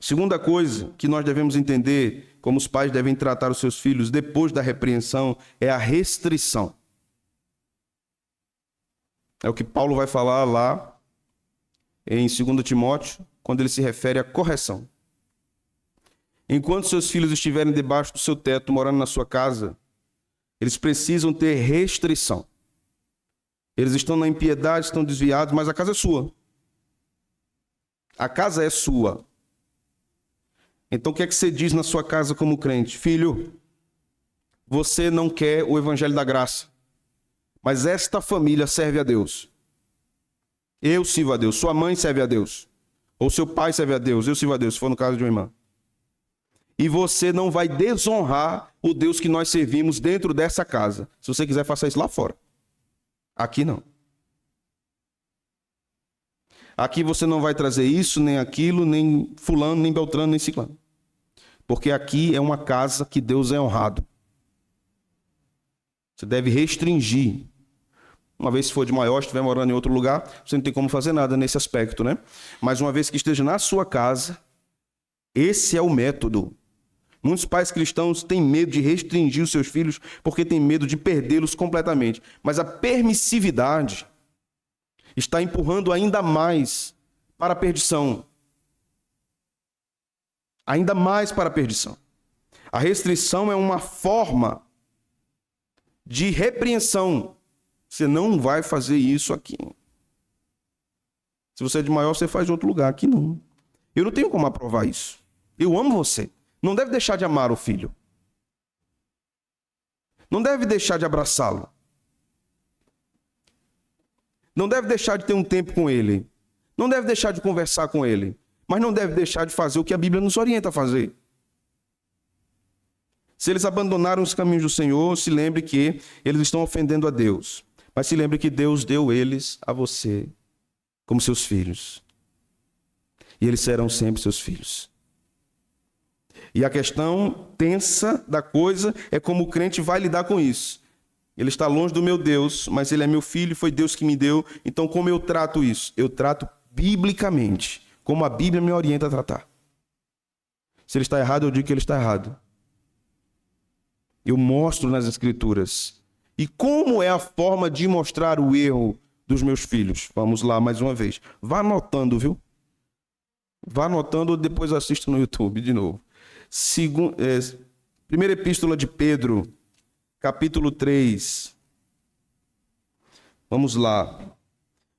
Segunda coisa que nós devemos entender, como os pais devem tratar os seus filhos depois da repreensão, é a restrição. É o que Paulo vai falar lá em 2 Timóteo, quando ele se refere à correção. Enquanto seus filhos estiverem debaixo do seu teto, morando na sua casa, eles precisam ter restrição. Eles estão na impiedade, estão desviados, mas a casa é sua. A casa é sua. Então o que é que você diz na sua casa como crente? Filho, você não quer o evangelho da graça, mas esta família serve a Deus. Eu sirvo a Deus. Sua mãe serve a Deus. Ou seu pai serve a Deus. Eu sirvo a Deus, se for no caso de uma irmã. E você não vai desonrar o Deus que nós servimos dentro dessa casa. Se você quiser, faça isso lá fora. Aqui não. Aqui você não vai trazer isso, nem aquilo, nem fulano, nem beltrano, nem ciclano. Porque aqui é uma casa que Deus é honrado. Você deve restringir. Uma vez se for de maior, estiver morando em outro lugar, você não tem como fazer nada nesse aspecto, né? Mas uma vez que esteja na sua casa, esse é o método. Muitos pais cristãos têm medo de restringir os seus filhos porque têm medo de perdê-los completamente. Mas a permissividade está empurrando ainda mais para a perdição. Ainda mais para a perdição. A restrição é uma forma de repreensão. Você não vai fazer isso aqui. Se você é de maior, você faz em outro lugar. Aqui não. Eu não tenho como aprovar isso. Eu amo você. Não deve deixar de amar o filho. Não deve deixar de abraçá-lo. Não deve deixar de ter um tempo com ele. Não deve deixar de conversar com ele. Mas não deve deixar de fazer o que a Bíblia nos orienta a fazer. Se eles abandonaram os caminhos do Senhor, se lembre que eles estão ofendendo a Deus. Mas se lembre que Deus deu eles a você como seus filhos. E eles serão sempre seus filhos. E a questão tensa da coisa é como o crente vai lidar com isso. Ele está longe do meu Deus, mas ele é meu filho, foi Deus que me deu. Então como eu trato isso? Eu trato biblicamente, como a Bíblia me orienta a tratar. Se ele está errado, eu digo que ele está errado. Eu mostro nas Escrituras. E como é a forma de mostrar o erro dos meus filhos? Vamos lá mais uma vez. Vá anotando, viu? Vá anotando ou depois assista no YouTube de novo. Primeira Epístola de Pedro, capítulo 3. Vamos lá.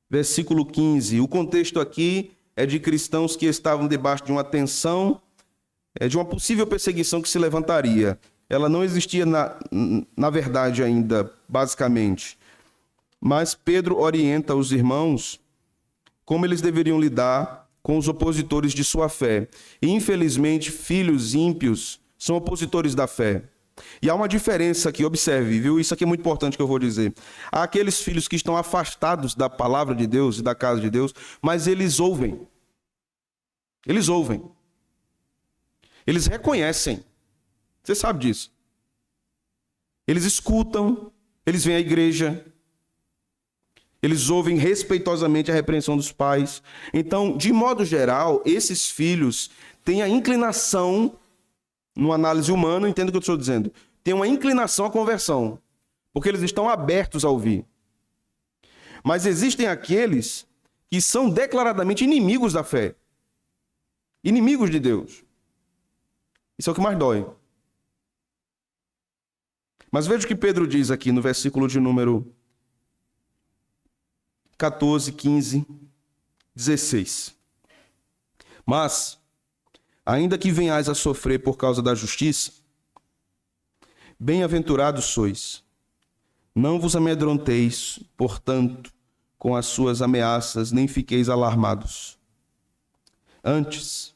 Versículo 15. O contexto aqui é de cristãos que estavam debaixo de uma tensão, de uma possível perseguição que se levantaria. Ela não existia na verdade ainda, basicamente. Mas Pedro orienta os irmãos como eles deveriam lidar com os opositores de sua fé. E, infelizmente, filhos ímpios são opositores da fé. E há uma diferença aqui, observe, viu? Isso aqui é muito importante que eu vou dizer. Há aqueles filhos que estão afastados da palavra de Deus e da casa de Deus, mas eles ouvem. Eles ouvem. Eles reconhecem. Você sabe disso. Eles escutam, eles vêm à igreja, eles ouvem respeitosamente a repreensão dos pais. Então, de modo geral, esses filhos têm a inclinação, numa análise humana, entenda o que eu estou dizendo, têm uma inclinação à conversão, porque eles estão abertos a ouvir. Mas existem aqueles que são declaradamente inimigos da fé, inimigos de Deus. Isso é o que mais dói. Mas veja o que Pedro diz aqui no versículo de número 14, 15, 16. Mas, ainda que venhais a sofrer por causa da justiça, bem-aventurados sois. Não vos amedronteis, portanto, com as suas ameaças, nem fiqueis alarmados. Antes,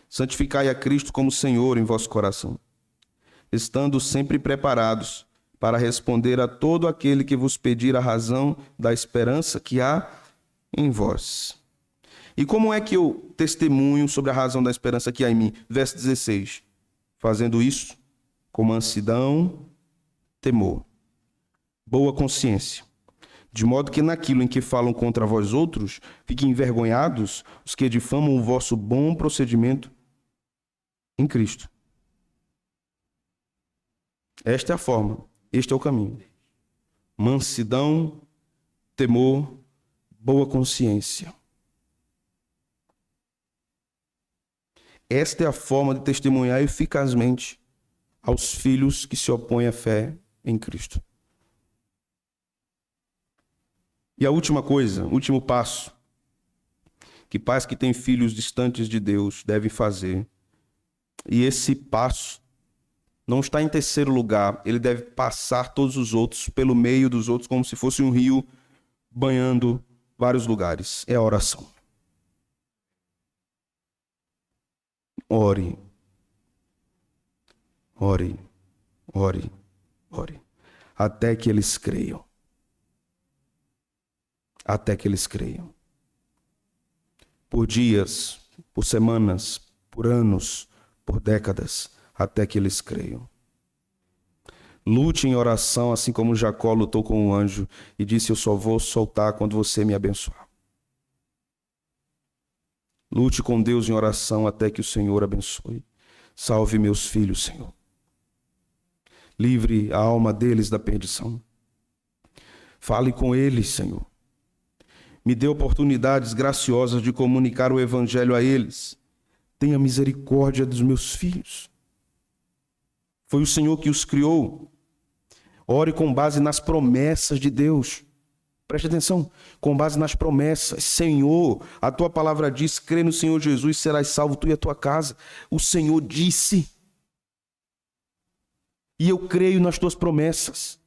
santificai a Cristo como Senhor em vosso coração, estando sempre preparados para responder a todo aquele que vos pedir a razão da esperança que há em vós. E como é que eu testemunho sobre a razão da esperança que há em mim? Verso 16. Fazendo isso com mansidão, temor, boa consciência, de modo que naquilo em que falam contra vós outros, fiquem envergonhados os que difamam o vosso bom procedimento em Cristo. Esta é a forma, este é o caminho. Mansidão, temor, boa consciência. Esta é a forma de testemunhar eficazmente aos filhos que se opõem à fé em Cristo. E a última coisa, o último passo, que pais que têm filhos distantes de Deus devem fazer, e esse passo não está em terceiro lugar, ele deve passar todos os outros, pelo meio dos outros, como se fosse um rio banhando vários lugares. É a oração. Ore. Ore. Ore. Ore. Até que eles creiam. Até que eles creiam. Por dias, por semanas, por anos, por décadas, até que eles creiam. Lute em oração, assim como Jacó lutou com o anjo e disse: eu só vou soltar quando você me abençoar. Lute com Deus em oração até que o Senhor abençoe. Salve meus filhos, Senhor. Livre a alma deles da perdição. Fale com eles, Senhor. Me dê oportunidades graciosas de comunicar o evangelho a eles. Tenha misericórdia dos meus filhos. Foi o Senhor que os criou. Ore com base nas promessas de Deus. Preste atenção, com base nas promessas. Senhor, a tua palavra diz, crê no Senhor Jesus, serás salvo tu e a tua casa. O Senhor disse. E eu creio nas tuas promessas.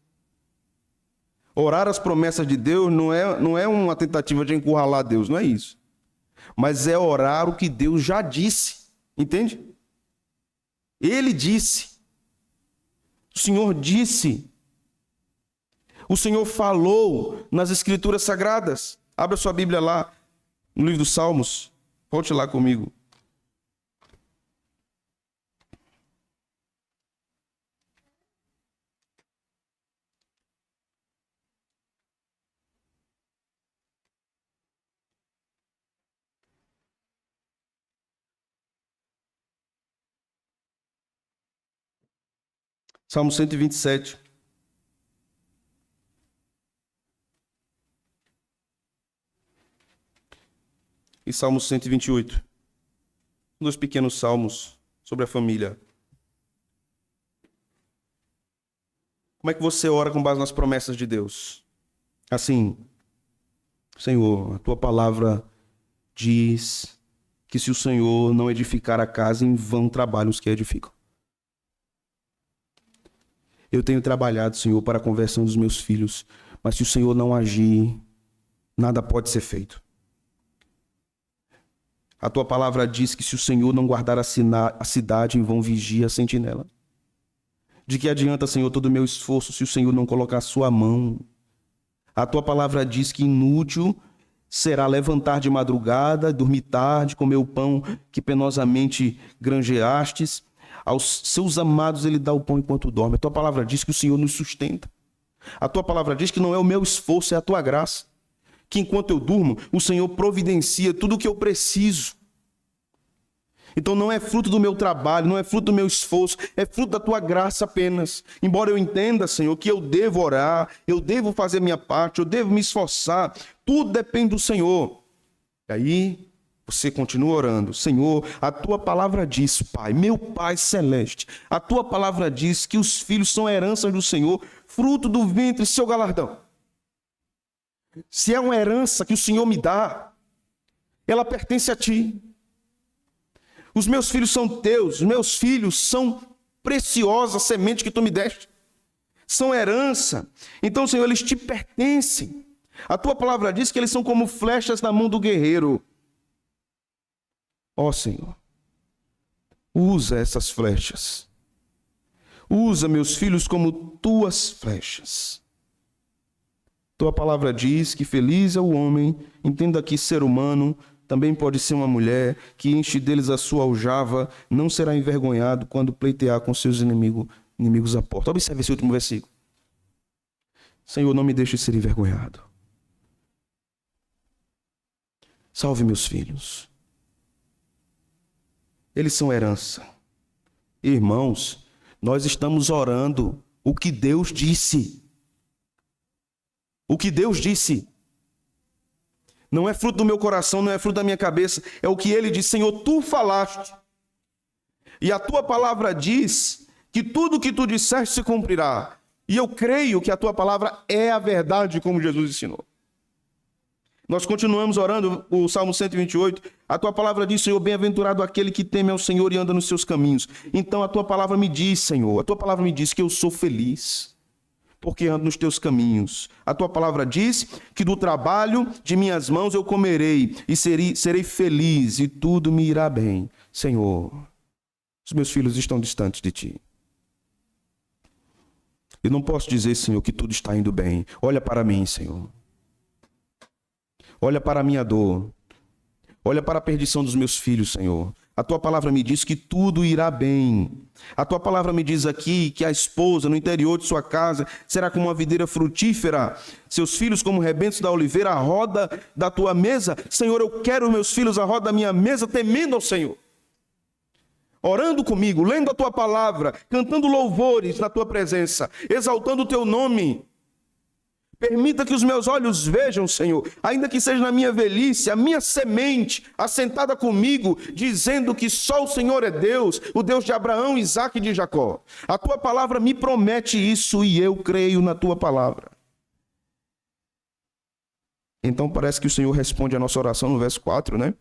Orar as promessas de Deus não é uma tentativa de encurralar Deus, não é isso. Mas é orar o que Deus já disse. Entende? Ele disse. O Senhor disse. O Senhor falou nas Escrituras Sagradas. Abra sua Bíblia lá, no livro dos Salmos. Volte lá comigo. Salmo 127. E Salmo 128. Dois pequenos salmos sobre a família. Como é que você ora com base nas promessas de Deus? Assim, Senhor, a tua palavra diz que se o Senhor não edificar a casa, em vão trabalham os que a edificam. Eu tenho trabalhado, Senhor, para a conversão dos meus filhos, mas se o Senhor não agir, nada pode ser feito. A tua palavra diz que se o Senhor não guardar a cidade, em vão vigia a sentinela. De que adianta, Senhor, todo o meu esforço se o Senhor não colocar a sua mão? A tua palavra diz que inútil será levantar de madrugada, dormir tarde, comer o pão que penosamente granjeastes. Aos seus amados ele dá o pão enquanto dorme. A tua palavra diz que o Senhor nos sustenta. A tua palavra diz que não é o meu esforço, é a tua graça. Que enquanto eu durmo, o Senhor providencia tudo o que eu preciso. Então não é fruto do meu trabalho, não é fruto do meu esforço, é fruto da tua graça apenas. Embora eu entenda, Senhor, que eu devo orar, eu devo fazer minha parte, eu devo me esforçar, tudo depende do Senhor. E aí você continua orando. Senhor, a tua palavra diz, Pai, meu Pai celeste, a tua palavra diz que os filhos são heranças do Senhor, fruto do ventre, seu galardão. Se é uma herança que o Senhor me dá, ela pertence a ti. Os meus filhos são teus, os meus filhos são preciosa semente que tu me deste. São herança. Então, Senhor, eles te pertencem. A tua palavra diz que eles são como flechas na mão do guerreiro. Ó Senhor, usa essas flechas. Usa meus filhos como tuas flechas. Tua palavra diz que feliz é o homem, entenda que ser humano também pode ser uma mulher, que enche deles a sua aljava, não será envergonhado quando pleitear com seus inimigos à porta. Observe esse último versículo. Senhor, não me deixe ser envergonhado. Salve meus filhos. Eles são herança. Irmãos, nós estamos orando o que Deus disse. O que Deus disse. Não é fruto do meu coração, não é fruto da minha cabeça. É o que ele diz. Senhor, tu falaste. E a tua palavra diz que tudo o que tu disseste se cumprirá. E eu creio que a tua palavra é a verdade, como Jesus ensinou. Nós continuamos orando o Salmo 128. A tua palavra diz, Senhor, bem-aventurado aquele que teme ao Senhor e anda nos seus caminhos. Então a tua palavra me diz, Senhor, a tua palavra me diz que eu sou feliz, porque ando nos teus caminhos. A tua palavra diz que do trabalho de minhas mãos eu comerei e serei feliz e tudo me irá bem. Senhor, os meus filhos estão distantes de ti. Eu não posso dizer, Senhor, que tudo está indo bem. Olha para mim, Senhor. Olha para a minha dor. Olha para a perdição dos meus filhos, Senhor. A tua palavra me diz que tudo irá bem. A tua palavra me diz aqui que a esposa no interior de sua casa será como uma videira frutífera, seus filhos como rebentos da oliveira, à roda da tua mesa. Senhor, eu quero meus filhos à roda da minha mesa, temendo ao Senhor. Orando comigo, lendo a tua palavra, cantando louvores na tua presença, exaltando o teu nome. Permita que os meus olhos vejam, Senhor, ainda que seja na minha velhice, a minha semente assentada comigo, dizendo que só o Senhor é Deus, o Deus de Abraão, Isaque e de Jacó. A tua palavra me promete isso e eu creio na tua palavra. Então parece que o Senhor responde a nossa oração no verso 4, né?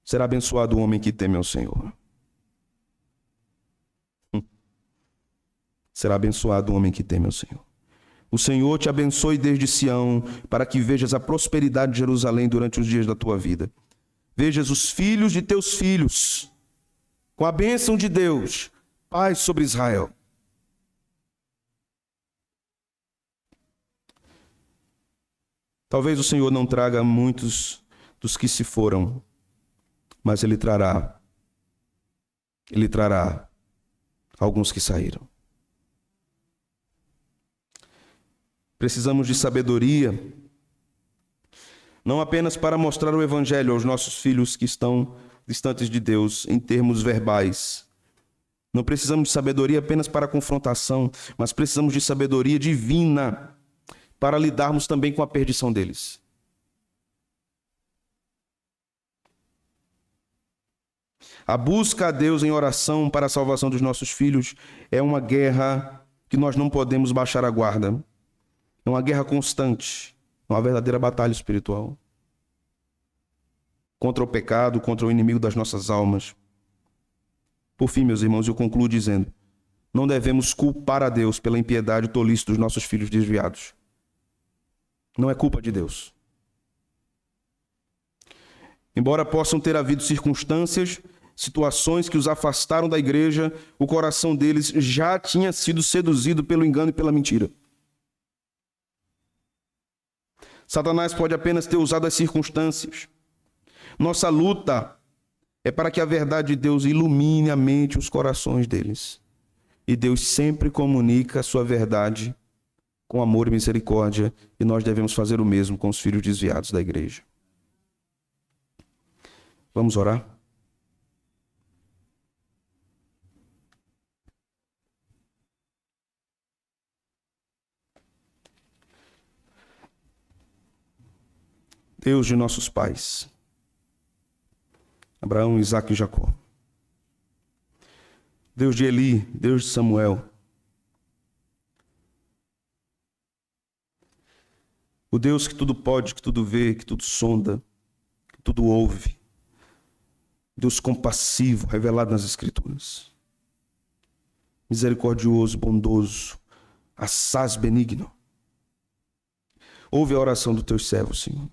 Será abençoado o homem que teme ao Senhor. Será abençoado o homem que teme ao Senhor. O Senhor te abençoe desde Sião, para que vejas a prosperidade de Jerusalém durante os dias da tua vida. Vejas os filhos de teus filhos, com a bênção de Deus, paz sobre Israel. Talvez o Senhor não traga muitos dos que se foram, mas Ele trará alguns que saíram. Precisamos de sabedoria, não apenas para mostrar o Evangelho aos nossos filhos que estão distantes de Deus em termos verbais. Não precisamos de sabedoria apenas para confrontação, mas precisamos de sabedoria divina para lidarmos também com a perdição deles. A busca a Deus em oração para a salvação dos nossos filhos é uma guerra que nós não podemos baixar a guarda. É uma guerra constante, uma verdadeira batalha espiritual. Contra o pecado, contra o inimigo das nossas almas. Por fim, meus irmãos, eu concluo dizendo, não devemos culpar a Deus pela impiedade e tolice dos nossos filhos desviados. Não é culpa de Deus. Embora possam ter havido circunstâncias situações que os afastaram da igreja, o coração deles já tinha sido seduzido pelo engano e pela mentira. Satanás pode apenas ter usado as circunstâncias. Nossa luta é para que a verdade de Deus ilumine a mente e os corações deles. E Deus sempre comunica a sua verdade com amor e misericórdia, e nós devemos fazer o mesmo com os filhos desviados da igreja. Vamos orar? Deus de nossos pais, Abraão, Isaque e Jacó. Deus de Eli, Deus de Samuel. O Deus que tudo pode, que tudo vê, que tudo sonda, que tudo ouve. Deus compassivo, revelado nas Escrituras. Misericordioso, bondoso, assaz benigno. Ouve a oração dos teus servos, Senhor.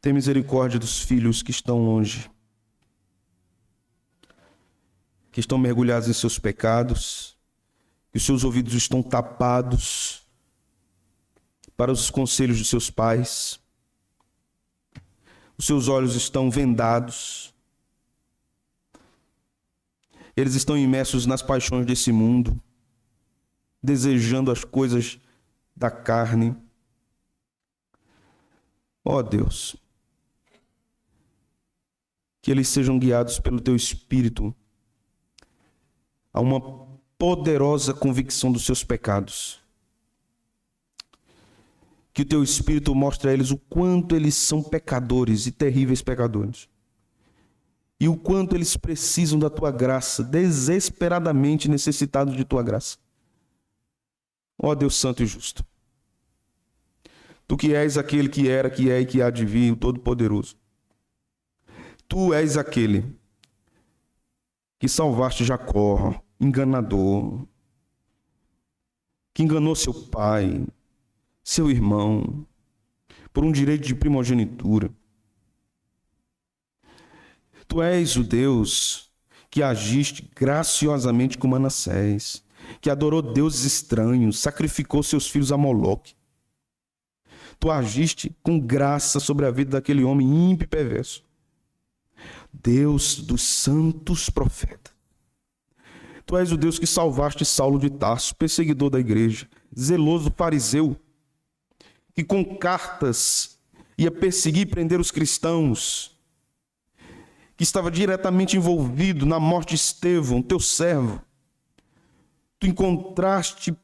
Tem misericórdia dos filhos que estão longe, que estão mergulhados em seus pecados, que os seus ouvidos estão tapados para os conselhos de seus pais, os seus olhos estão vendados, eles estão imersos nas paixões desse mundo, desejando as coisas da carne. Ó Deus, que eles sejam guiados pelo Teu Espírito a uma poderosa convicção dos seus pecados. Que o Teu Espírito mostre a eles o quanto eles são pecadores e terríveis pecadores. E o quanto eles precisam da Tua graça, desesperadamente necessitados de Tua graça. Ó Deus Santo e Justo, Tu que és aquele que era, que é e que há de vir, o Todo-Poderoso. Tu és aquele que salvaste Jacó, enganador, que enganou seu pai, seu irmão, por um direito de primogenitura. Tu és o Deus que agiste graciosamente com Manassés, que adorou deuses estranhos, sacrificou seus filhos a Moloque. Tu agiste com graça sobre a vida daquele homem ímpio e perverso. Deus dos santos profetas. Tu és o Deus que salvaste Saulo de Tarso, perseguidor da igreja, zeloso fariseu, que com cartas ia perseguir e prender os cristãos, que estava diretamente envolvido na morte de Estevão, teu servo. Tu encontraste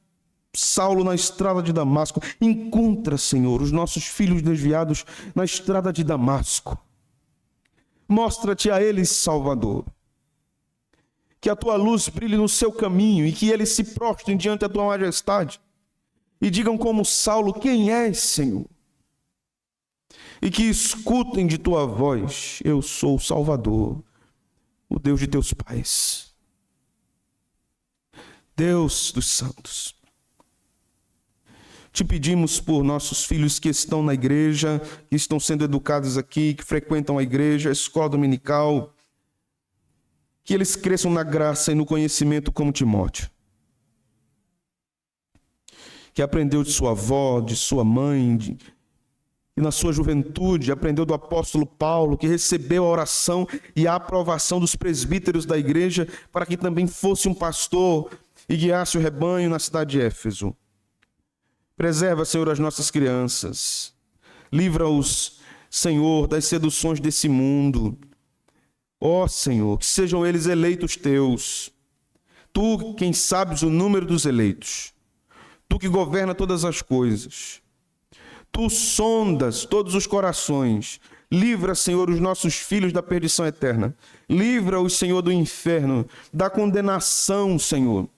Saulo na estrada de Damasco. Encontra, Senhor, os nossos filhos desviados na estrada de Damasco. Mostra-te a eles, Salvador. Que a tua luz brilhe no seu caminho e que eles se prostrem diante da tua majestade e digam como Saulo: quem és, Senhor? E que escutem de tua voz: eu sou o Salvador, o Deus de teus pais. Deus dos santos, te pedimos por nossos filhos que estão na igreja, que estão sendo educados aqui, que frequentam a igreja, a escola dominical, que eles cresçam na graça e no conhecimento como Timóteo, que aprendeu de sua avó, de sua mãe, e na sua juventude aprendeu do apóstolo Paulo, que recebeu a oração e a aprovação dos presbíteros da igreja para que também fosse um pastor e guiasse o rebanho na cidade de Éfeso. Preserva, Senhor, as nossas crianças. Livra-os, Senhor, das seduções desse mundo. Ó Senhor, que sejam eles eleitos teus. Tu, quem sabes o número dos eleitos. Tu que governa todas as coisas. Tu sondas todos os corações. Livra, Senhor, os nossos filhos da perdição eterna. Livra-os, Senhor, do inferno, da condenação, Senhor.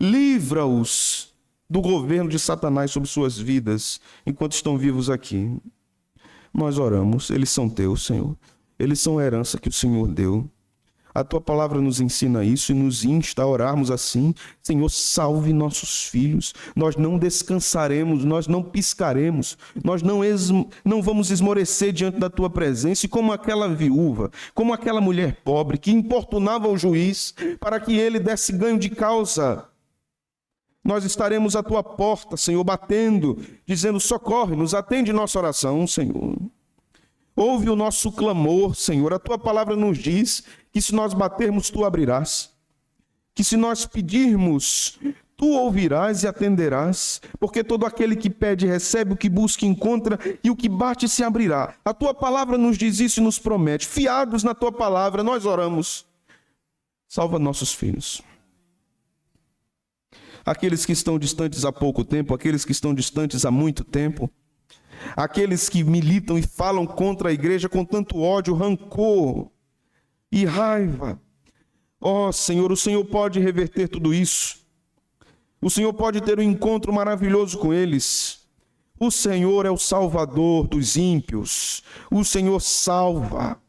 Livra-os do governo de Satanás sobre suas vidas, enquanto estão vivos aqui. Nós oramos, eles são teus, Senhor. Eles são a herança que o Senhor deu. A tua palavra nos ensina isso e nos insta a orarmos assim. Senhor, salve nossos filhos. Nós não descansaremos, nós não piscaremos, nós não vamos esmorecer diante da tua presença. E como aquela viúva, como aquela mulher pobre que importunava o juiz para que ele desse ganho de causa, nós estaremos à tua porta, Senhor, batendo, dizendo: socorre-nos, atende nossa oração, Senhor. Ouve o nosso clamor, Senhor. A tua palavra nos diz que se nós batermos, tu abrirás. Que se nós pedirmos, tu ouvirás e atenderás. Porque todo aquele que pede, recebe, o que busca, encontra, e o que bate, se abrirá. A tua palavra nos diz isso e nos promete. Fiados na tua palavra, nós oramos. Salva nossos filhos. Aqueles que estão distantes há pouco tempo, aqueles que estão distantes há muito tempo, aqueles que militam e falam contra a igreja com tanto ódio, rancor e raiva. Ó Senhor, o Senhor pode reverter tudo isso. O Senhor pode ter um encontro maravilhoso com eles. O Senhor é o Salvador dos ímpios. O Senhor salva.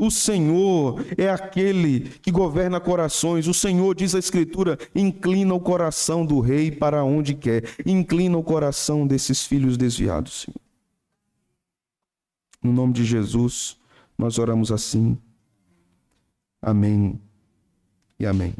O Senhor é aquele que governa corações. O Senhor, diz a Escritura, inclina o coração do rei para onde quer. Inclina o coração desses filhos desviados, Senhor. No nome de Jesus, nós oramos assim. Amém e amém.